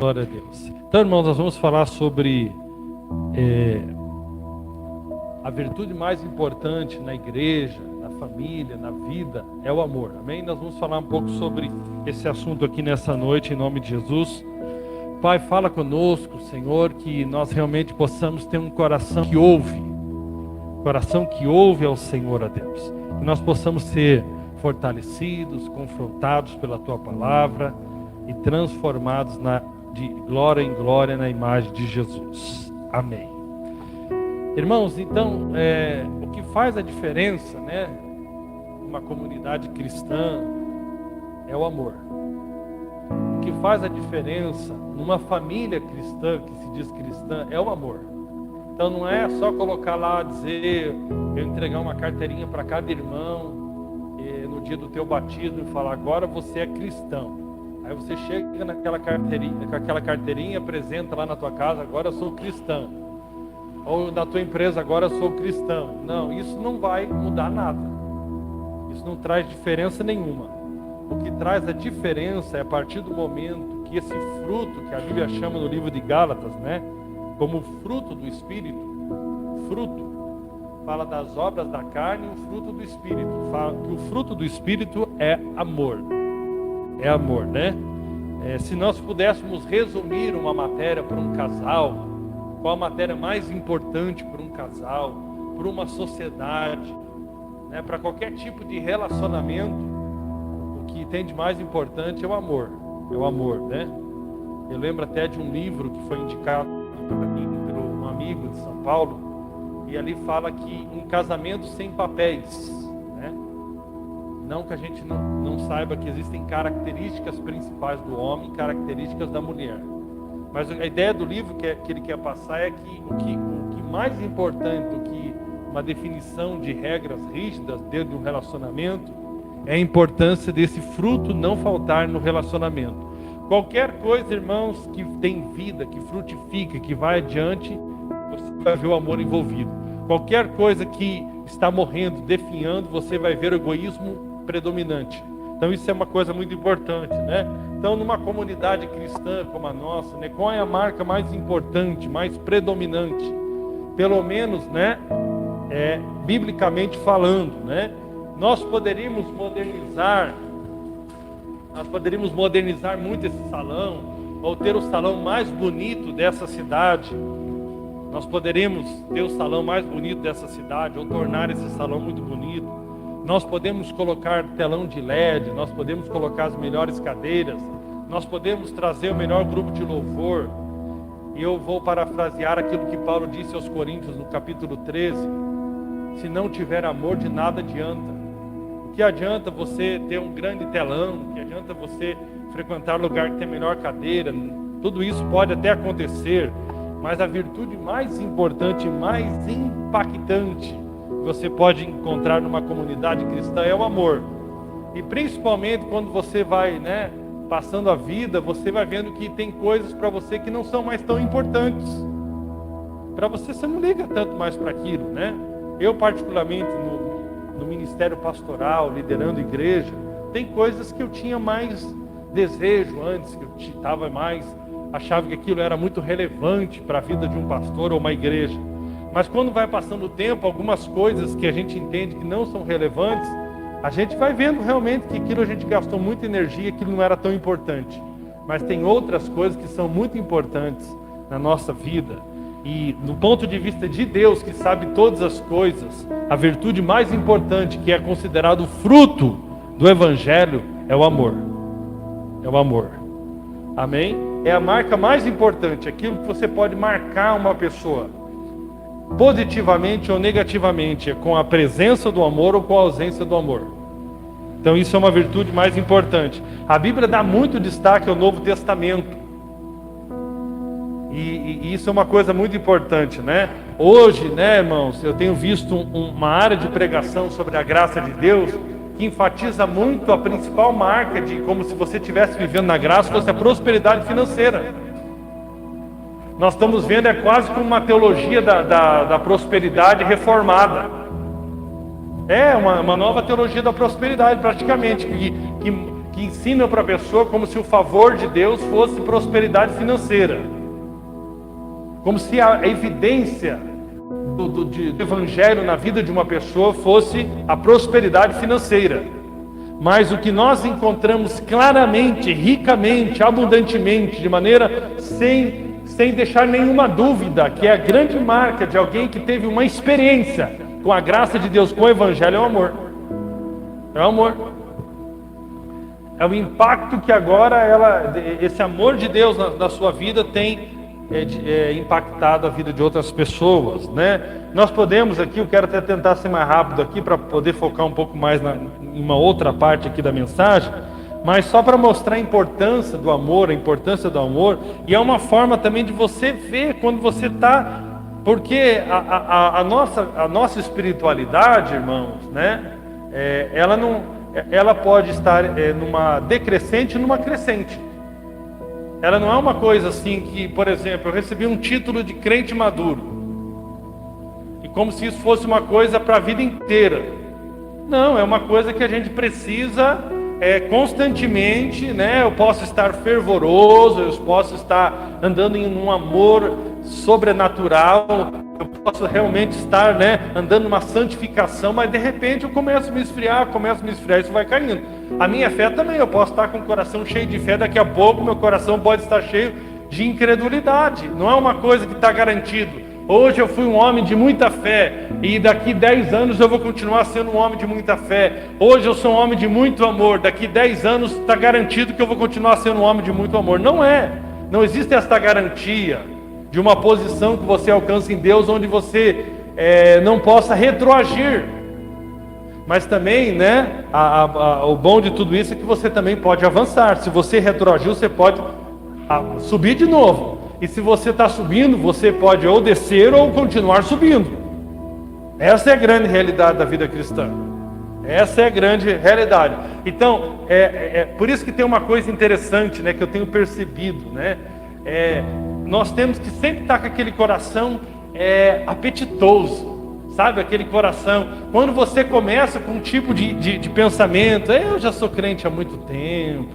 Glória a Deus. Então, irmãos, nós vamos falar sobre a virtude mais importante na igreja, na família, na vida, é o amor. Amém? Nós vamos falar um pouco sobre esse assunto aqui nessa noite, em nome de Jesus. Pai, fala conosco, Senhor, que nós realmente possamos ter um coração que ouve ao Senhor, a Deus. Que nós possamos ser fortalecidos, confrontados pela Tua Palavra e transformados de glória em glória na imagem de Jesus. Amém. Irmãos, então, o que faz a diferença, né, numa comunidade cristã é o amor. O que faz a diferença numa família cristã, que se diz cristã, é o amor. Então não é só colocar lá, dizer, eu entregar uma carteirinha para cada irmão no dia do teu batismo e falar, agora você é cristão. Aí você chega naquela carteirinha, com aquela carteirinha, apresenta lá na tua casa, agora eu sou cristão. Ou na tua empresa, agora eu sou cristão. Não, isso não vai mudar nada. Isso não traz diferença nenhuma. O que traz a diferença é a partir do momento que esse fruto, que a Bíblia chama no livro de Gálatas, né, como fruto do Espírito, fruto, fala das obras da carne e o fruto do Espírito. Fala que o fruto do Espírito é amor. É amor, né? Se nós pudéssemos resumir uma matéria para um casal, qual a matéria mais importante para um casal, para uma sociedade, né, para qualquer tipo de relacionamento, o que tem de mais importante é o amor. É o amor, né? Eu lembro até de um livro que foi indicado para mim por um amigo de São Paulo, e ali fala que um casamento sem papéis, né? Não que a gente não saiba que existem características principais do homem e características da mulher. Mas a ideia do livro que ele quer passar é que o que mais importante do que uma definição de regras rígidas dentro de um relacionamento é a importância desse fruto não faltar no relacionamento. Qualquer coisa, irmãos, que tem vida, que frutifica, que vai adiante, você vai ver o amor envolvido. Qualquer coisa que está morrendo, definhando, você vai ver o egoísmo predominante. Então isso é uma coisa muito importante, né? Então numa comunidade cristã como a nossa, né, qual é a marca mais importante, mais predominante? Pelo menos, né, biblicamente falando, né? Nós poderíamos modernizar muito esse salão, ou ter o salão mais bonito dessa cidade. Nós poderíamos ter o salão mais bonito dessa cidade, ou tornar esse salão muito bonito. Nós podemos colocar telão de LED, nós podemos colocar as melhores cadeiras, nós podemos trazer o melhor grupo de louvor. E eu vou parafrasear aquilo que Paulo disse aos Coríntios no capítulo 13. Se não tiver amor, de nada adianta. O que adianta você ter um grande telão? O que adianta você frequentar lugar que tem melhor cadeira? Tudo isso pode até acontecer, mas a virtude mais importante, mais impactante que você pode encontrar numa comunidade cristã é o amor. E principalmente quando você vai, né, passando a vida, você vai vendo que tem coisas para você que não são mais tão importantes. Para você não liga tanto mais para aquilo, né? Eu particularmente no ministério pastoral, liderando igreja, tem coisas que eu tinha mais desejo antes, que eu estava mais, achava que aquilo era muito relevante para a vida de um pastor ou uma igreja. Mas quando vai passando o tempo, algumas coisas que a gente entende que não são relevantes, a gente vai vendo realmente que aquilo a gente gastou muita energia, aquilo não era tão importante. Mas tem outras coisas que são muito importantes na nossa vida. E do ponto de vista de Deus, que sabe todas as coisas, a virtude mais importante, que é considerado fruto do Evangelho, é o amor. É o amor. Amém? É a marca mais importante, aquilo que você pode marcar uma pessoa, positivamente ou negativamente, com a presença do amor ou com a ausência do amor. Então isso é uma virtude mais importante. A Bíblia dá muito destaque ao Novo Testamento. E isso é uma coisa muito importante, né? Hoje, né, irmãos, eu tenho visto uma área de pregação sobre a graça de Deus que enfatiza muito a principal marca de como se você estivesse vivendo na graça, fosse a prosperidade financeira. Nós estamos vendo, é quase como uma teologia da prosperidade reformada. É uma nova teologia da prosperidade, praticamente, que que ensinam para a pessoa como se o favor de Deus fosse prosperidade financeira. Como se a evidência do evangelho na vida de uma pessoa fosse a prosperidade financeira. Mas o que nós encontramos claramente, ricamente, abundantemente, de maneira sem deixar nenhuma dúvida, que é a grande marca de alguém que teve uma experiência com a graça de Deus, com o evangelho, é o amor. É o amor. É o impacto que agora esse amor de Deus na sua vida tem impactado a vida de outras pessoas, né? Nós podemos aqui, eu quero até tentar ser mais rápido aqui para poder focar um pouco mais em uma outra parte aqui da mensagem, mas só para mostrar a importância do amor, e é uma forma também de você ver quando você está, porque a nossa espiritualidade, irmãos, né? Ela pode estar numa decrescente e numa crescente. Ela não é uma coisa assim que, por exemplo, eu recebi um título de crente maduro, e como se isso fosse uma coisa para a vida inteira. Não, é uma coisa que a gente precisa constantemente, né? Eu posso estar fervoroso, eu posso estar andando em um amor sobrenatural, eu posso realmente estar, né, andando numa santificação, mas de repente eu começo a me esfriar, isso vai caindo. A minha fé também, eu posso estar com o coração cheio de fé, daqui a pouco meu coração pode estar cheio de incredulidade. Não é uma coisa que está garantido. Hoje eu fui um homem de muita fé, e daqui 10 anos eu vou continuar sendo um homem de muita fé. Hoje eu sou um homem de muito amor, daqui 10 anos está garantido que eu vou continuar sendo um homem de muito amor. Não existe esta garantia de uma posição que você alcança em Deus, onde você não possa retroagir. Mas também, né, o bom de tudo isso é que você também pode avançar. Se você retroagiu, você pode subir de novo. E se você está subindo, você pode ou descer ou continuar subindo. Essa é a grande realidade da vida cristã. Essa é a grande realidade. Então, por isso que tem uma coisa interessante, né, que eu tenho percebido, né? Nós temos que sempre estar com aquele coração apetitoso. Sabe, aquele coração, quando você começa com um tipo de pensamento, eu já sou crente há muito tempo,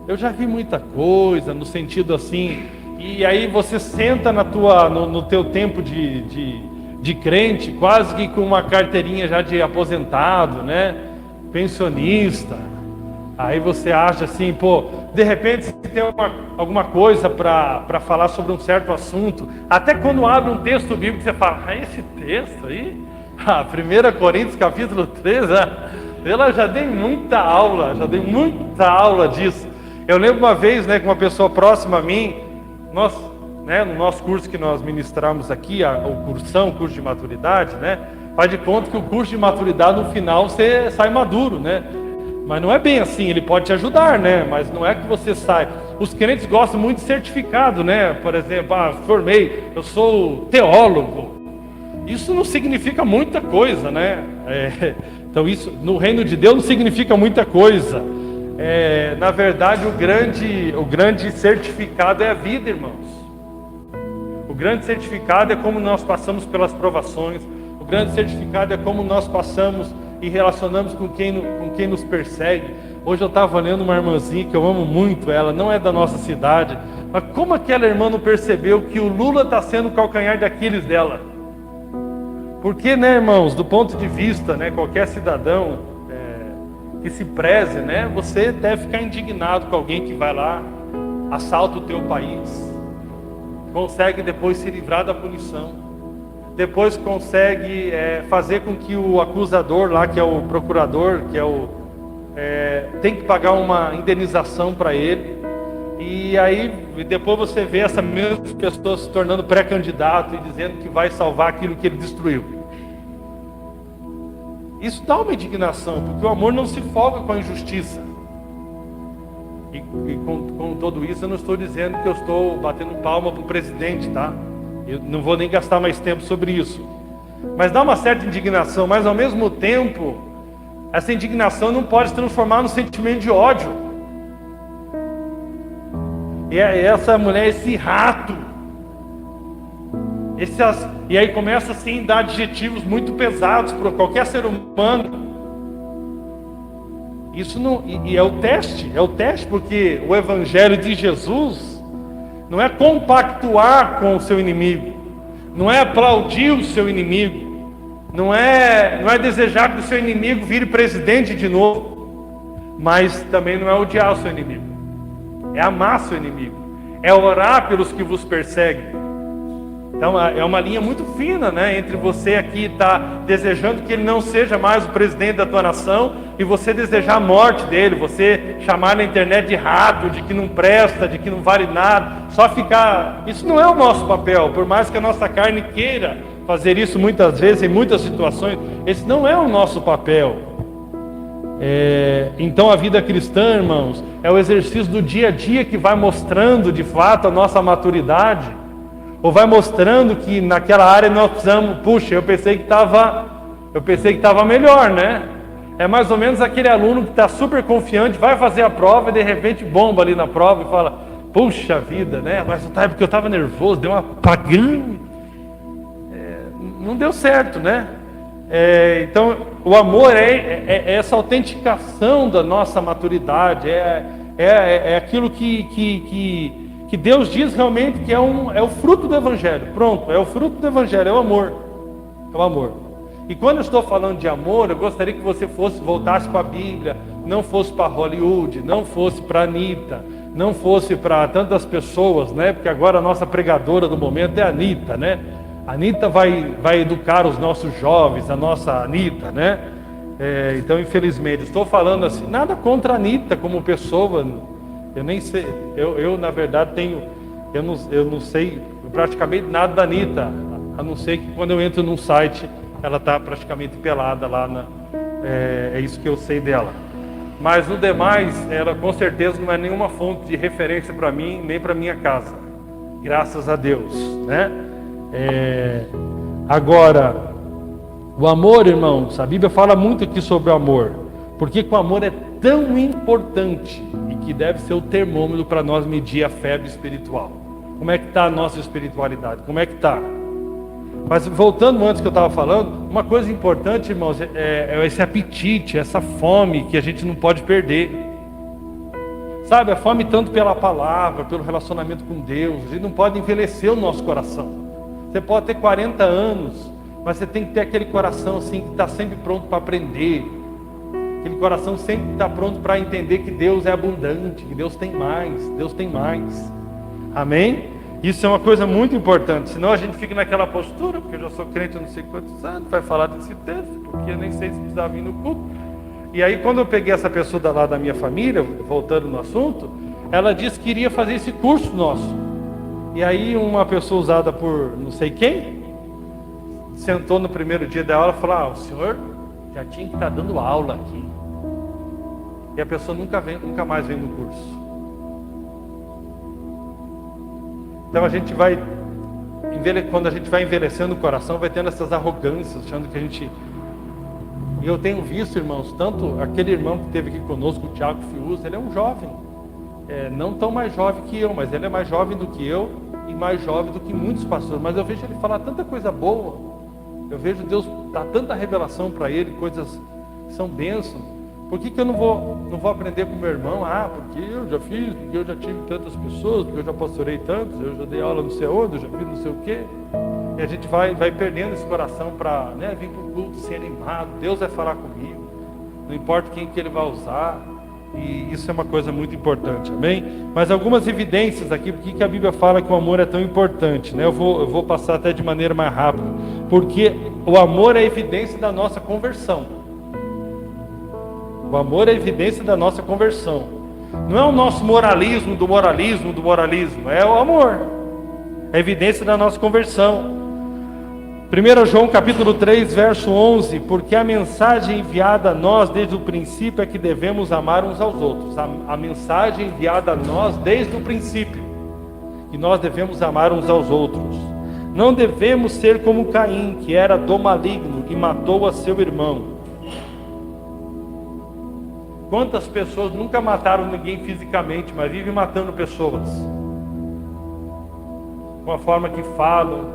eu já vi muita coisa, no sentido assim, e aí você senta no teu tempo de crente, quase que com uma carteirinha já de aposentado, né, pensionista, aí você acha assim, de repente você tem alguma coisa para falar sobre um certo assunto, até quando abre um texto bíblico você fala, esse texto aí, 1 Coríntios capítulo 13, eu já dei muita aula disso. Eu lembro uma vez, né, com uma pessoa próxima a mim, no nosso curso que nós ministramos aqui, o curso de maturidade, né, faz de conta que o curso de maturidade no final você sai maduro, né? Mas não é bem assim, ele pode te ajudar, né? Mas não é que você sai. Os crentes gostam muito de certificado, né? Por exemplo, formei, eu sou teólogo. Isso não significa muita coisa, né? Então isso, no reino de Deus, não significa muita coisa. Na verdade, o grande certificado é a vida, irmãos. O grande certificado é como nós passamos pelas provações. O grande certificado é como nós passamos e relacionamos com quem nos persegue. Hoje eu estava olhando uma irmãzinha que eu amo muito, ela não é da nossa cidade, mas como aquela irmã não percebeu que o Lula está sendo o calcanhar de Aquiles dela? Porque, né, irmãos, do ponto de vista, né, qualquer cidadão que se preze, né, você deve ficar indignado com alguém que vai lá, assalta o teu país, consegue depois se livrar da punição, depois consegue fazer com que o acusador lá, que é o procurador, tem que pagar uma indenização para ele, e aí depois você vê essa mesma pessoa se tornando pré-candidato e dizendo que vai salvar aquilo que ele destruiu. Isso dá uma indignação, porque o amor não se folga com a injustiça. E com tudo isso eu não estou dizendo que eu estou batendo palma para o presidente, tá? Eu não vou nem gastar mais tempo sobre isso. Mas dá uma certa indignação, mas ao mesmo tempo, essa indignação não pode se transformar num sentimento de ódio. E essa mulher, esse rato, e aí começa assim a dar adjetivos muito pesados para qualquer ser humano. Isso não, e é o teste porque o evangelho de Jesus não é compactuar com o seu inimigo, não é aplaudir o seu inimigo, não é desejar que o seu inimigo vire presidente de novo, mas também não é odiar o seu inimigo, é amar seu inimigo, é orar pelos que vos perseguem. Então é uma linha muito fina, né, entre você aqui estar desejando que ele não seja mais o presidente da tua nação e você desejar a morte dele, você chamar na internet de rato, de que não presta, de que não vale nada, só ficar... Isso não é o nosso papel, por mais que a nossa carne queira fazer isso muitas vezes, em muitas situações, esse não é o nosso papel. Então a vida cristã, irmãos, é o exercício do dia a dia que vai mostrando de fato a nossa maturidade, ou vai mostrando que naquela área nós precisamos, puxa, eu pensei que estava melhor, né? É mais ou menos aquele aluno que está super confiante, vai fazer a prova e de repente bomba ali na prova e fala, puxa vida, né? Mas é porque eu estava nervoso, deu um apagão, não deu certo, né? Então o amor é essa autenticação da nossa maturidade, é aquilo que Deus diz realmente que é o fruto do Evangelho. Pronto, é o fruto do Evangelho, é o amor. É o amor. E quando eu estou falando de amor, eu gostaria que você voltasse para a Bíblia, não fosse para Hollywood, não fosse para Anitta, não fosse para tantas pessoas, né? Porque agora a nossa pregadora do momento é a Anitta, né? A Anitta vai educar os nossos jovens, a nossa Anitta, né? Então, infelizmente, estou falando assim, nada contra a Anitta como pessoa. Eu nem sei, eu na verdade eu não sei praticamente nada da Anitta, a não ser que quando eu entro num site, ela está praticamente pelada lá, é isso que eu sei dela. Mas no demais, ela com certeza não é nenhuma fonte de referência para mim, nem para minha casa, graças a Deus, né? Agora, o amor, irmãos, a Bíblia fala muito aqui sobre o amor, porque o amor é tão importante e que deve ser o termômetro para nós medir a febre espiritual. Como é que está a nossa espiritualidade? Como é que está? Mas voltando antes que eu estava falando, uma coisa importante, irmãos, é esse apetite, essa fome que a gente não pode perder. Sabe, a fome tanto pela palavra, pelo relacionamento com Deus, a gente não pode envelhecer o nosso coração. Você pode ter 40 anos, mas você tem que ter aquele coração assim que está sempre pronto para aprender. Aquele coração sempre está pronto para entender que Deus é abundante, que Deus tem mais, Deus tem mais. Amém? Isso é uma coisa muito importante, senão a gente fica naquela postura, porque eu já sou crente há não sei quantos anos, vai falar desse texto, porque eu nem sei se precisava vir no culto. E aí quando eu peguei essa pessoa lá da minha família, voltando no assunto, ela disse que iria fazer esse curso nosso. E aí uma pessoa usada por não sei quem, sentou no primeiro dia da aula e falou, o senhor já tinha que estar dando aula aqui. E a pessoa nunca mais vem no curso. Então a gente vai, quando a gente vai envelhecendo o coração, vai tendo essas arrogâncias, achando que a gente... E eu tenho visto, irmãos, tanto aquele irmão que esteve aqui conosco, o Tiago Fiuza, ele é um jovem, não tão mais jovem que eu, mas ele é mais jovem do que eu e mais jovem do que muitos pastores. Mas eu vejo ele falar tanta coisa boa, eu vejo Deus dar tanta revelação para ele, coisas que são bênçãos. Por que eu não vou aprender com o meu irmão? Porque eu já fiz, porque eu já tive tantas pessoas, porque eu já pastorei tantos, eu já dei aula não sei onde, eu já fiz não sei o quê. E a gente vai perdendo esse coração para vir para o culto, ser animado. Deus vai falar comigo, não importa quem que Ele vai usar. E isso é uma coisa muito importante, amém? Mas algumas evidências aqui, porque que a Bíblia fala que o amor é tão importante, né? Eu vou passar até de maneira mais rápida, porque o amor é evidência da nossa conversão. O amor é evidência da nossa conversão. Não é o nosso moralismo, é o amor. É evidência da nossa conversão. 1 João capítulo 3, verso 11, porque a mensagem enviada a nós desde o princípio é que devemos amar uns aos outros. A mensagem enviada a nós desde o princípio, que nós devemos amar uns aos outros. Não devemos ser como Caim, que era do maligno e matou a seu irmão. Quantas pessoas nunca mataram ninguém fisicamente, mas vivem matando pessoas? Com a forma que falam,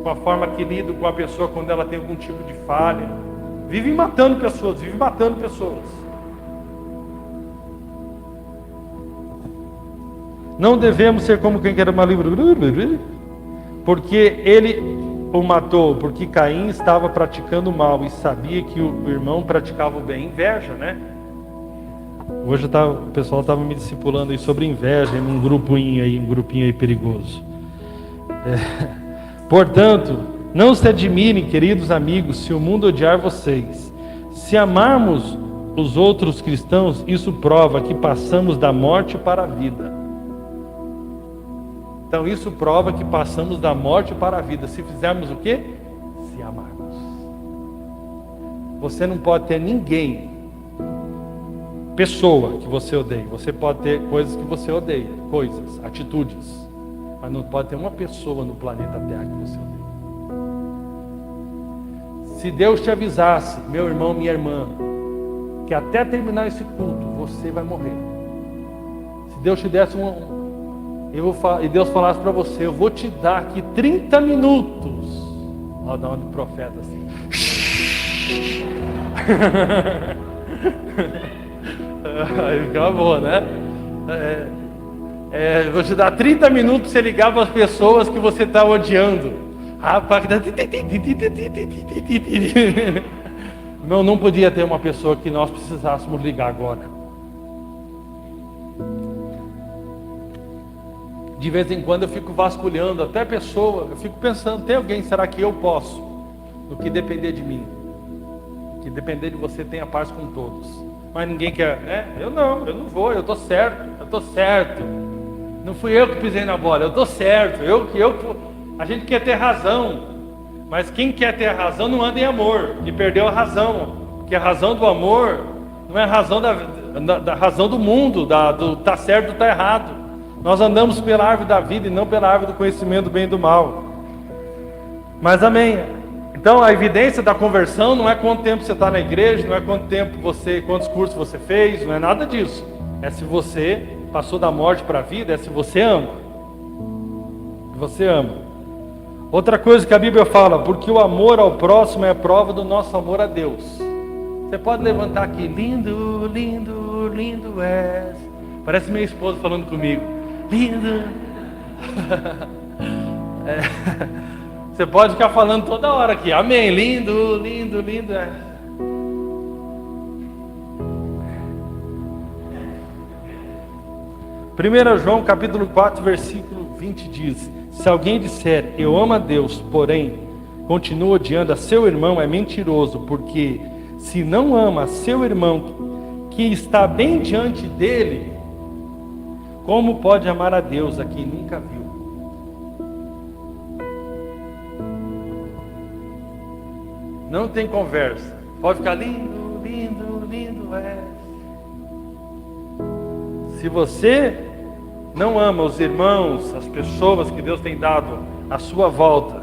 com a forma que lidam com a pessoa quando ela tem algum tipo de falha. Vivem matando pessoas, Não devemos ser como quem quer uma livre, porque ele o matou, porque Caim estava praticando o mal e sabia que o irmão praticava o bem. Inveja, né? Hoje o pessoal estava me discipulando aí sobre inveja, em um grupinho aí perigoso. Portanto, não se admirem, queridos amigos, se o mundo odiar vocês. Se amarmos os outros cristãos, isso prova que passamos da morte para a vida. Então isso prova que passamos da morte para a vida. Se fizermos o quê? Se amarmos. Você não pode ter ninguém, pessoa que você odeia. Você pode ter coisas que você odeia, coisas, atitudes. Mas não pode ter uma pessoa no planeta Terra que você odeia. Se Deus te avisasse, meu irmão, minha irmã, que até terminar esse culto, você vai morrer. Se Deus te desse e Deus falasse para você, eu vou te dar aqui 30 minutos. Olha dá uma de profeta assim. Aí fica boa, né? Vou te dar 30 minutos para você ligar para as pessoas que você está odiando. Rapaz, não podia ter uma pessoa que nós precisássemos ligar agora. De vez em quando eu fico vasculhando até pessoa, eu fico pensando, tem alguém, será que eu posso? No que depender de mim. No que depender de você, tenha paz com todos. Mas ninguém quer, né? Eu não vou, eu estou certo. Não fui eu que pisei na bola, eu estou certo. A gente quer ter razão, mas quem quer ter razão não anda em amor, e perdeu a razão. Porque a razão do amor não é a razão da razão do mundo, do tá certo ou tá errado. Nós andamos pela árvore da vida e não pela árvore do conhecimento do bem e do mal. Mas amém. Então a evidência da conversão não é quanto tempo você está na igreja, não é quantos cursos você fez, não é nada disso. É se você passou da morte para a vida, é se você ama. Você ama. Outra coisa que a Bíblia fala, porque o amor ao próximo é a prova do nosso amor a Deus. Você pode levantar aqui, lindo, lindo, lindo és. Parece minha esposa falando comigo. Lindo. Você pode ficar falando toda hora aqui. Amém. Lindo, lindo, lindo. 1 João capítulo 4, versículo 20 diz: se alguém disser, eu amo a Deus, porém continua odiando a seu irmão, é mentiroso, porque se não ama a seu irmão que está bem diante dele, como pode amar a Deus a quem nunca viu? Não tem conversa. Pode ficar lindo, lindo, lindo é. Se você não ama os irmãos, as pessoas que Deus tem dado à sua volta,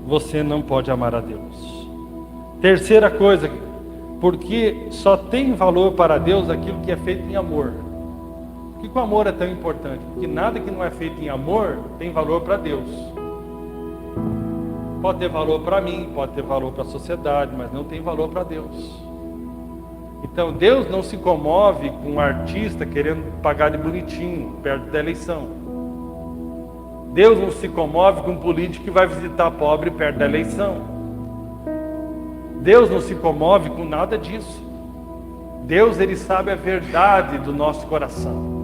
você não pode amar a Deus. Terceira coisa, porque só tem valor para Deus aquilo que é feito em amor. Por que o amor é tão importante? Porque nada que não é feito em amor tem valor para Deus. Pode ter valor para mim, pode ter valor para a sociedade, mas não tem valor para Deus. Então Deus não se comove com um artista querendo pagar de bonitinho perto da eleição. Deus não se comove com um político que vai visitar pobre perto da eleição. Deus não se comove com nada disso. Deus, Ele sabe a verdade do nosso coração.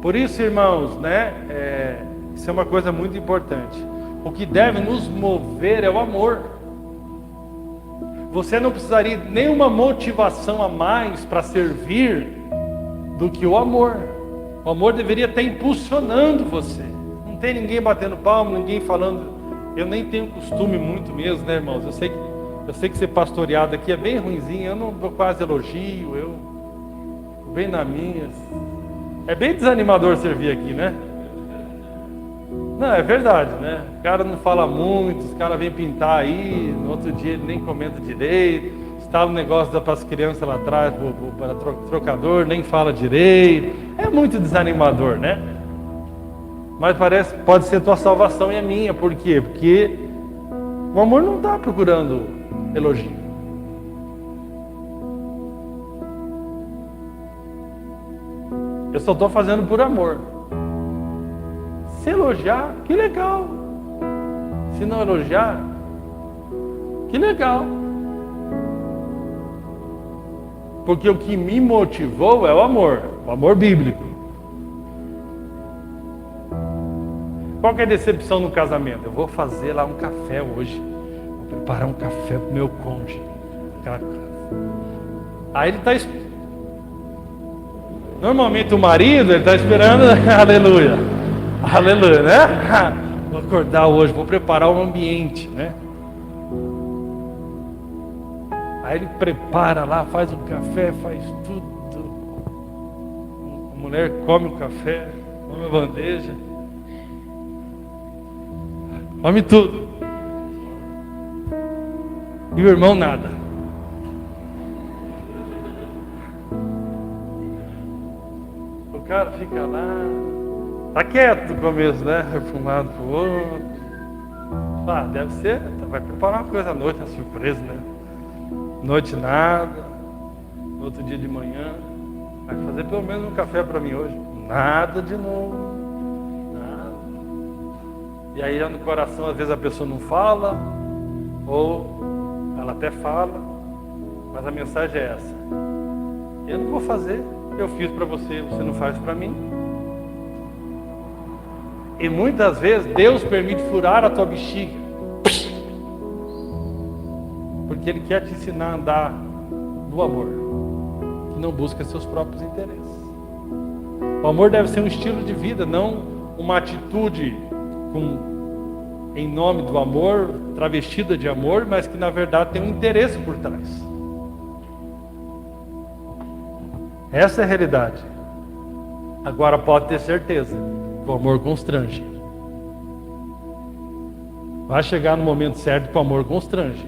Por isso, irmãos, isso é uma coisa muito importante. O que deve nos mover é o amor. Você não precisaria de nenhuma motivação a mais para servir do que o amor. O amor deveria estar impulsionando você. Não tem ninguém batendo palma, ninguém falando. Eu nem tenho costume muito mesmo, né, irmãos? Eu sei que ser pastoreado aqui é bem ruinzinho. Eu não dou quase elogio, eu bem na minha. É bem desanimador servir aqui, né? Não, é verdade, né? O cara não fala muito, os caras vêm pintar aí, no outro dia ele nem comenta direito, está no negócio para as crianças lá atrás, para trocador, nem fala direito. É muito desanimador, né? Mas pode ser tua salvação e a minha. Por quê? Porque o amor não está procurando elogio. Eu só estou fazendo por amor. Se elogiar, que legal. Se não elogiar, que legal. Porque o que me motivou é o amor bíblico. Qual que é a decepção no casamento? Eu vou fazer lá um café hoje. Vou preparar um café pro meu cônjuge. Aí ele está... Normalmente o marido, ele está esperando... Aleluia. Aleluia, né? Vou acordar hoje, vou preparar um ambiente, né? Aí ele prepara lá, faz o café, faz tudo. A mulher come o café, come a bandeja. Come tudo. E o irmão nada. O cara fica lá, tá quieto no começo, né? Para um lado, para o outro. Ah, deve ser, vai preparar uma coisa à noite, uma surpresa, né? Noite nada. Outro dia de manhã, vai fazer pelo menos um café para mim hoje. Nada de novo. E aí no coração às vezes a pessoa não fala, ou ela até fala, mas a mensagem é essa: eu não vou fazer, eu fiz para você, você não faz para mim. E muitas vezes Deus permite furar a tua bexiga, porque Ele quer te ensinar a andar no amor, que não busca seus próprios interesses. O amor deve ser um estilo de vida, não uma atitude em nome do amor, travestida de amor, mas que na verdade tem um interesse por trás. Essa é a realidade. Agora pode ter certeza que o amor constrange. Vai chegar no momento certo que o amor constrange.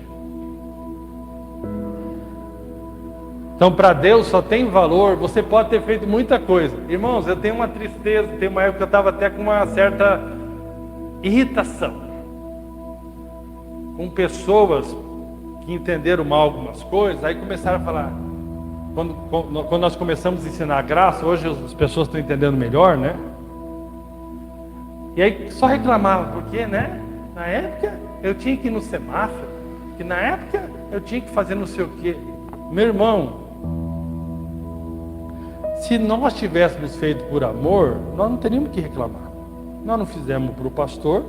Então para Deus só tem valor, você pode ter feito muita coisa. Irmãos, eu tenho uma tristeza, tem uma época que eu estava até com uma certa irritação com pessoas que entenderam mal algumas coisas, aí começaram a falar, quando nós começamos a ensinar a graça, hoje as pessoas estão entendendo melhor, né? E aí só reclamavam, porque, né? Na época eu tinha que ir no semáforo, que na época eu tinha que fazer não sei o quê. Meu irmão, se nós tivéssemos feito por amor, nós não teríamos que reclamar. Nós não fizemos para o pastor,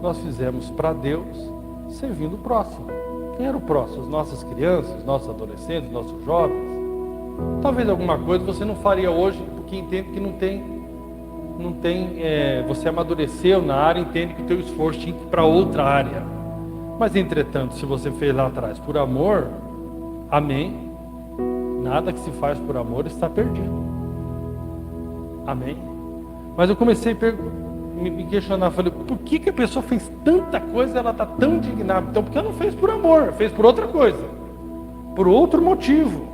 nós fizemos para Deus, servindo o próximo. Quem era o próximo? As nossas crianças, nossos adolescentes, nossos jovens. Talvez alguma coisa você não faria hoje, porque entende que não tem, você amadureceu na área, entende que o teu esforço tinha que ir para outra área. Mas entretanto, se você fez lá atrás por amor, amém. Nada que se faz por amor está perdido. Amém. Mas eu comecei a me questionar, falei, por que a pessoa fez tanta coisa e ela está tão indignada? Então, porque ela não fez por amor, fez por outra coisa, por outro motivo.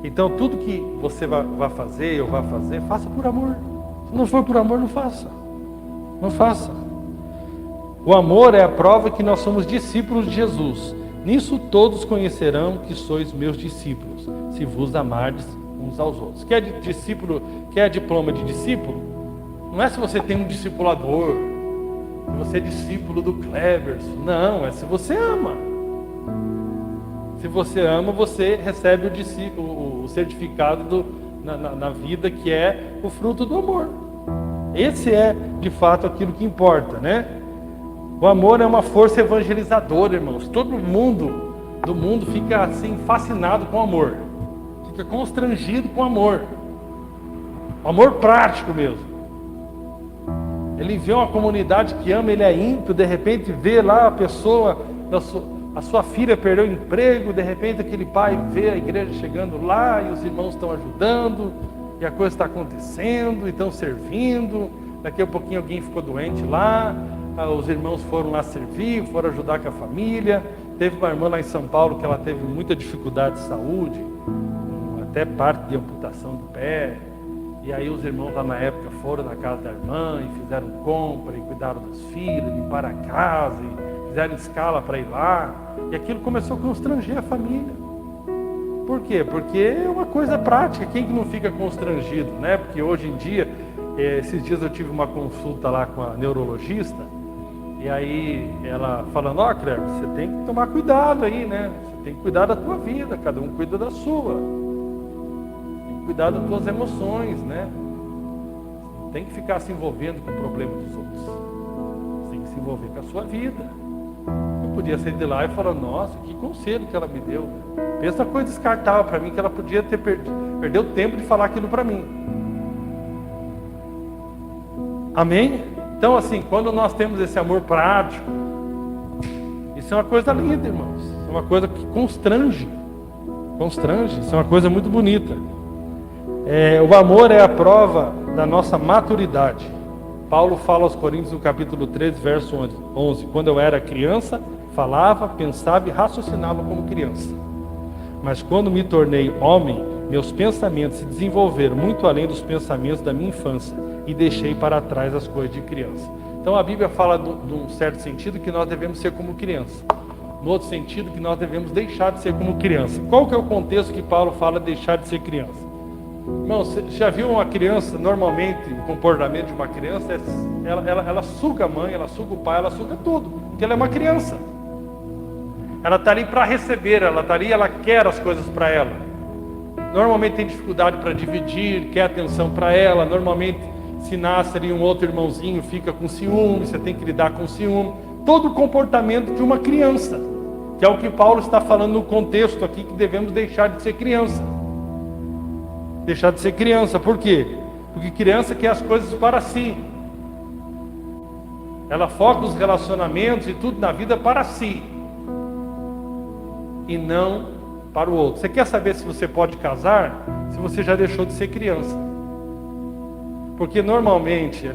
Então, tudo que você vai fazer, faça por amor. Se não for por amor, não faça. Não faça. O amor é a prova que nós somos discípulos de Jesus. Nisso todos conhecerão que sois meus discípulos, se vos amardes uns aos outros. Quer discípulo, quer diploma de discípulo? Não é se você tem um discipulador, se você é discípulo do Cleverson. Não, é se você ama. Se você ama, você recebe o certificado na vida, que é o fruto do amor. Esse é, de fato, aquilo que importa, né? O amor é uma força evangelizadora, irmãos. Todo mundo do mundo fica assim fascinado com o amor, fica constrangido com o amor. O amor prático mesmo. Ele vê uma comunidade que ama, ele é ímpio, de repente vê lá a pessoa, a sua filha perdeu o emprego, de repente aquele pai vê a igreja chegando lá e os irmãos estão ajudando, e a coisa está acontecendo, e estão servindo. Daqui a pouquinho alguém ficou doente lá, os irmãos foram lá servir, foram ajudar com a família. Teve uma irmã lá em São Paulo que ela teve muita dificuldade de saúde, até parte de amputação do pé. E aí os irmãos lá na época foram na casa da irmã e fizeram compra, e cuidaram dos filhos, limparam a casa, e fizeram escala para ir lá. E aquilo começou a constranger a família. Por quê? Porque é uma coisa prática. Quem que não fica constrangido, né? Porque hoje em dia, esses dias eu tive uma consulta lá com a neurologista, e aí ela falando, Cleber, você tem que tomar cuidado aí, né? Você tem que cuidar da tua vida, cada um cuida da sua. Tem que cuidar das tuas emoções, né? Não tem que ficar se envolvendo com o problema dos outros. Você tem que se envolver com a sua vida. Eu podia sair de lá e falar, nossa, que conselho que ela me deu. Pensa coisa descartável para mim, que ela podia ter perdeu tempo de falar aquilo para mim. Amém? Então assim, quando nós temos esse amor prático, isso é uma coisa linda, irmãos. É uma coisa que constrange. Isso é uma coisa muito bonita. O amor é a prova da nossa maturidade. Paulo fala aos Coríntios no capítulo 13, verso 11. Quando eu era criança, falava, pensava e raciocinava como criança. Mas quando me tornei homem, meus pensamentos se desenvolveram muito além dos pensamentos da minha infância e deixei para trás as coisas de criança. Então a Bíblia fala de um certo sentido que nós devemos ser como criança. No outro sentido que nós devemos deixar de ser como criança. Qual que é o contexto que Paulo fala de deixar de ser criança? Irmão, você já viu uma criança, normalmente o comportamento de uma criança, ela suga a mãe, ela suga o pai, ela suga tudo, porque ela é uma criança. Ela está ali para receber, ela está ali, ela quer as coisas para ela. Normalmente tem dificuldade para dividir, quer atenção para ela. Normalmente, se nasce ali um outro irmãozinho, fica com ciúme, você tem que lidar com ciúme. Todo o comportamento de uma criança, que é o que Paulo está falando no contexto aqui, que devemos deixar de ser criança. Deixar de ser criança, por quê? Porque criança quer as coisas para si. Ela foca os relacionamentos e tudo na vida para si. E não para o outro. Você quer saber se você pode casar? Se você já deixou de ser criança. Porque normalmente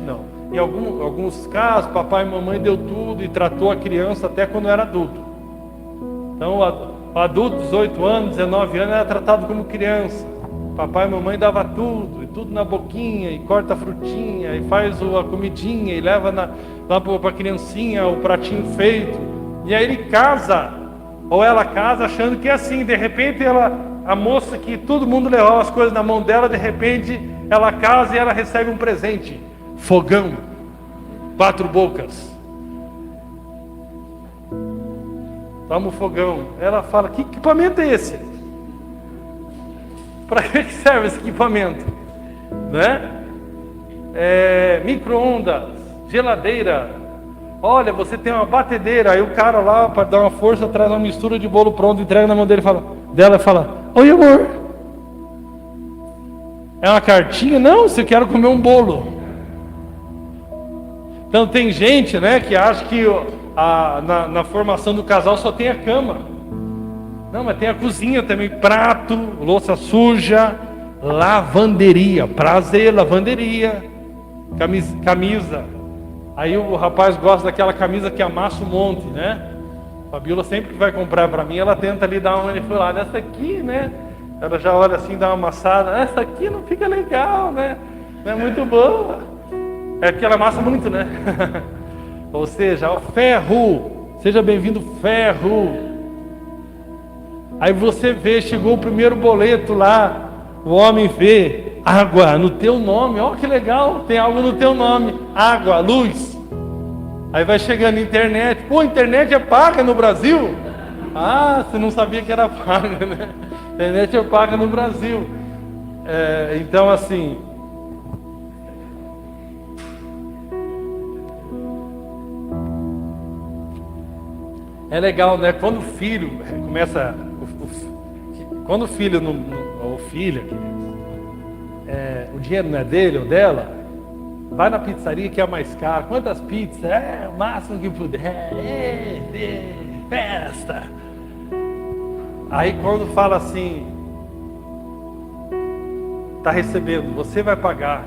não. Em alguns casos, papai e mamãe deu tudo e tratou a criança até quando era adulto. Então, o adulto, 18 anos, 19 anos, era tratado como criança. Papai e mamãe dava tudo, e tudo na boquinha, e corta a frutinha, e faz a comidinha, e leva lá para a criancinha o pratinho feito. E aí ele casa, ou ela casa achando que é assim. De repente, a moça que todo mundo levava as coisas na mão dela, de repente, ela casa e ela recebe um presente. Fogão, 4 bocas. Toma o fogão. Ela fala, que equipamento é esse? Para que serve esse equipamento? Né? Micro-ondas, geladeira. Olha, você tem uma batedeira. Aí o cara lá, para dar uma força, traz uma mistura de bolo pronto, entrega na mão dele e fala, oi amor, é uma cartinha? Não, você quer comer um bolo. Então tem gente, né, que acha que na formação do casal só tem a cama. Não, mas tem a cozinha também, prato, louça suja, lavanderia, prazer, lavanderia, camisa. Aí o rapaz gosta daquela camisa que amassa um monte, né? A Fabiola sempre que vai comprar para mim, ela tenta ali dar uma manipulada. Essa aqui, né? Ela já olha assim, dá uma amassada. Essa aqui não fica legal, né? Não é muito boa. É porque ela amassa muito, né? Ou seja, o ferro. Seja bem-vindo, ferro. Aí você vê, chegou o primeiro boleto lá, o homem vê, água no teu nome, ó que legal, tem algo no teu nome, água, luz. Aí vai chegando internet, pô, internet é paga no Brasil? Ah, você não sabia que era paga, né? Internet é paga no Brasil. Então assim, é legal, né? Quando o filho começa, quando o filho ou filha, o dinheiro não é dele ou dela, vai na pizzaria que é mais caro. Quantas pizzas? O máximo que puder. Festa. Aí quando fala assim, tá recebendo, você vai pagar.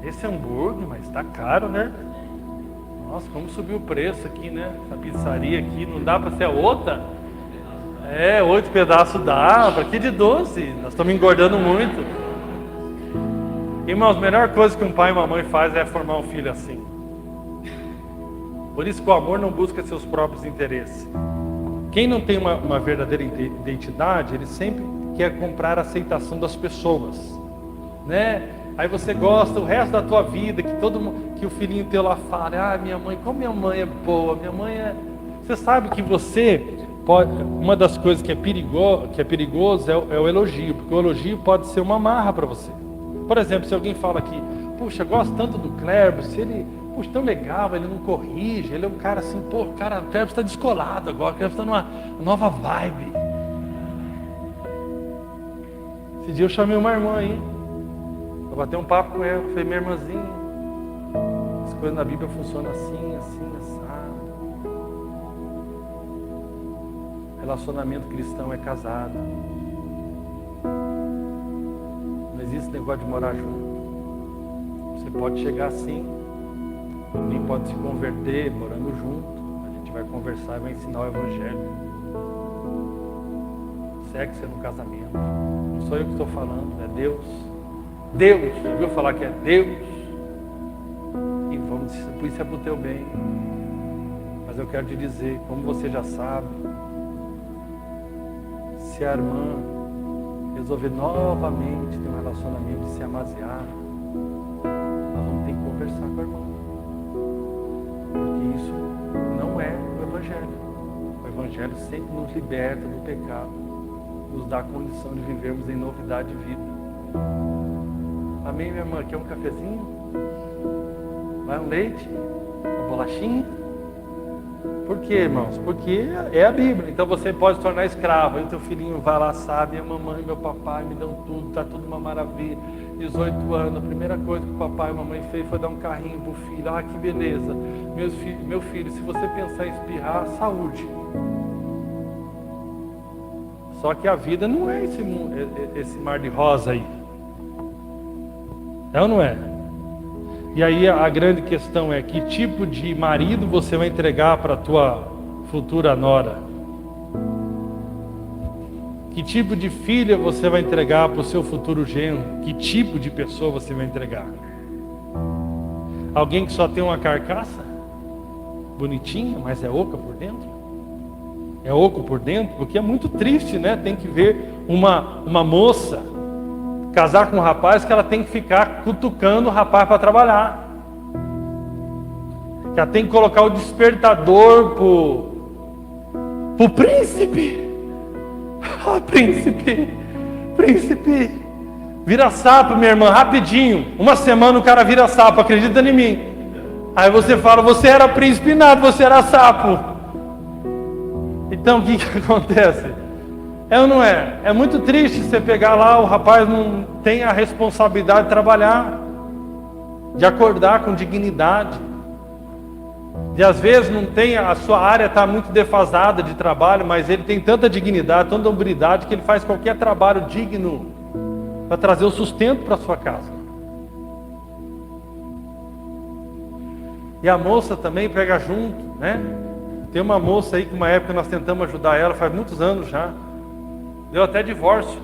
Esse hambúrguer, mas tá caro, né? Nossa, como subiu o preço aqui, né? Essa pizzaria aqui, não dá para ser a outra? 8 pedaços dá, para que de 12? Nós estamos engordando muito. Irmãos, a melhor coisa que um pai e uma mãe faz é formar um filho assim. Por isso que o amor não busca seus próprios interesses. Quem não tem uma verdadeira identidade, ele sempre quer comprar a aceitação das pessoas, né? Aí você gosta o resto da tua vida que o filhinho teu lá fala: ah, minha mãe, como minha mãe é boa, minha mãe é... Você sabe que você pode... Uma das coisas que é perigoso é o elogio, porque o elogio pode ser uma marra para você. Por exemplo, se alguém fala aqui: puxa, gosto tanto do Cleber, se ele... puxa, tão legal, ele não corrige, ele é um cara assim, pô, cara, o Cleber está descolado agora, o Cleber está numa nova vibe. Esse dia eu chamei uma irmã aí, eu bati um papo com ela, falei: minha irmãzinha, as coisas na Bíblia funcionam assim, assim, assado. Relacionamento cristão é casado. Não existe negócio de morar junto. Você pode chegar assim, alguém pode se converter morando junto, a gente vai conversar e vai ensinar o Evangelho. Sexo é no casamento. Não sou eu que estou falando, é Deus. Deus, você ouviu falar que é Deus? E vamos, por isso é para o teu bem. Mas eu quero te dizer, como você já sabe, se a irmã resolver novamente ter um relacionamento de se amaziar, nós vamos ter que conversar com a irmã. Porque isso não é o Evangelho. O Evangelho sempre nos liberta do pecado, nos dá a condição de vivermos em novidade de vida. Amém, minha irmã? Quer um cafezinho? Vai um leite? Uma bolachinha? Por quê, irmãos? Porque é a Bíblia. Então você pode se tornar escravo. Aí o teu filhinho vai lá, sabe: a mamãe e meu papai me dão tudo, tá tudo uma maravilha. 18 anos, a primeira coisa que o papai e a mamãe fez foi dar um carrinho pro filho. Ah, que beleza. Meu filho, se você pensar em espirrar, saúde. Só que a vida não é esse mar de rosa aí. É ou não é? E aí a grande questão é: que tipo de marido você vai entregar para a tua futura nora? Que tipo de filha você vai entregar para o seu futuro genro? Que tipo de pessoa você vai entregar? Alguém que só tem uma carcaça bonitinha, mas é oca por dentro? É oco por dentro? Porque é muito triste, né? Tem que ver uma moça casar com um rapaz que ela tem que ficar cutucando o rapaz para trabalhar. Que ela tem que colocar o despertador pro príncipe. Ah, príncipe. Vira sapo, minha irmã, rapidinho. Uma semana o cara vira sapo, acredita em mim. Aí você fala: você era príncipe nada, você era sapo. Então o que acontece? É ou não é? É muito triste você pegar lá, o rapaz não tem a responsabilidade de trabalhar, de acordar com dignidade, de às vezes não tem, a sua área está muito defasada de trabalho, mas ele tem tanta dignidade, tanta hombridade, que ele faz qualquer trabalho digno para trazer o sustento para sua casa. E a moça também pega junto, né? Tem uma moça aí que uma época nós tentamos ajudar ela, faz muitos anos já. Deu até divórcio.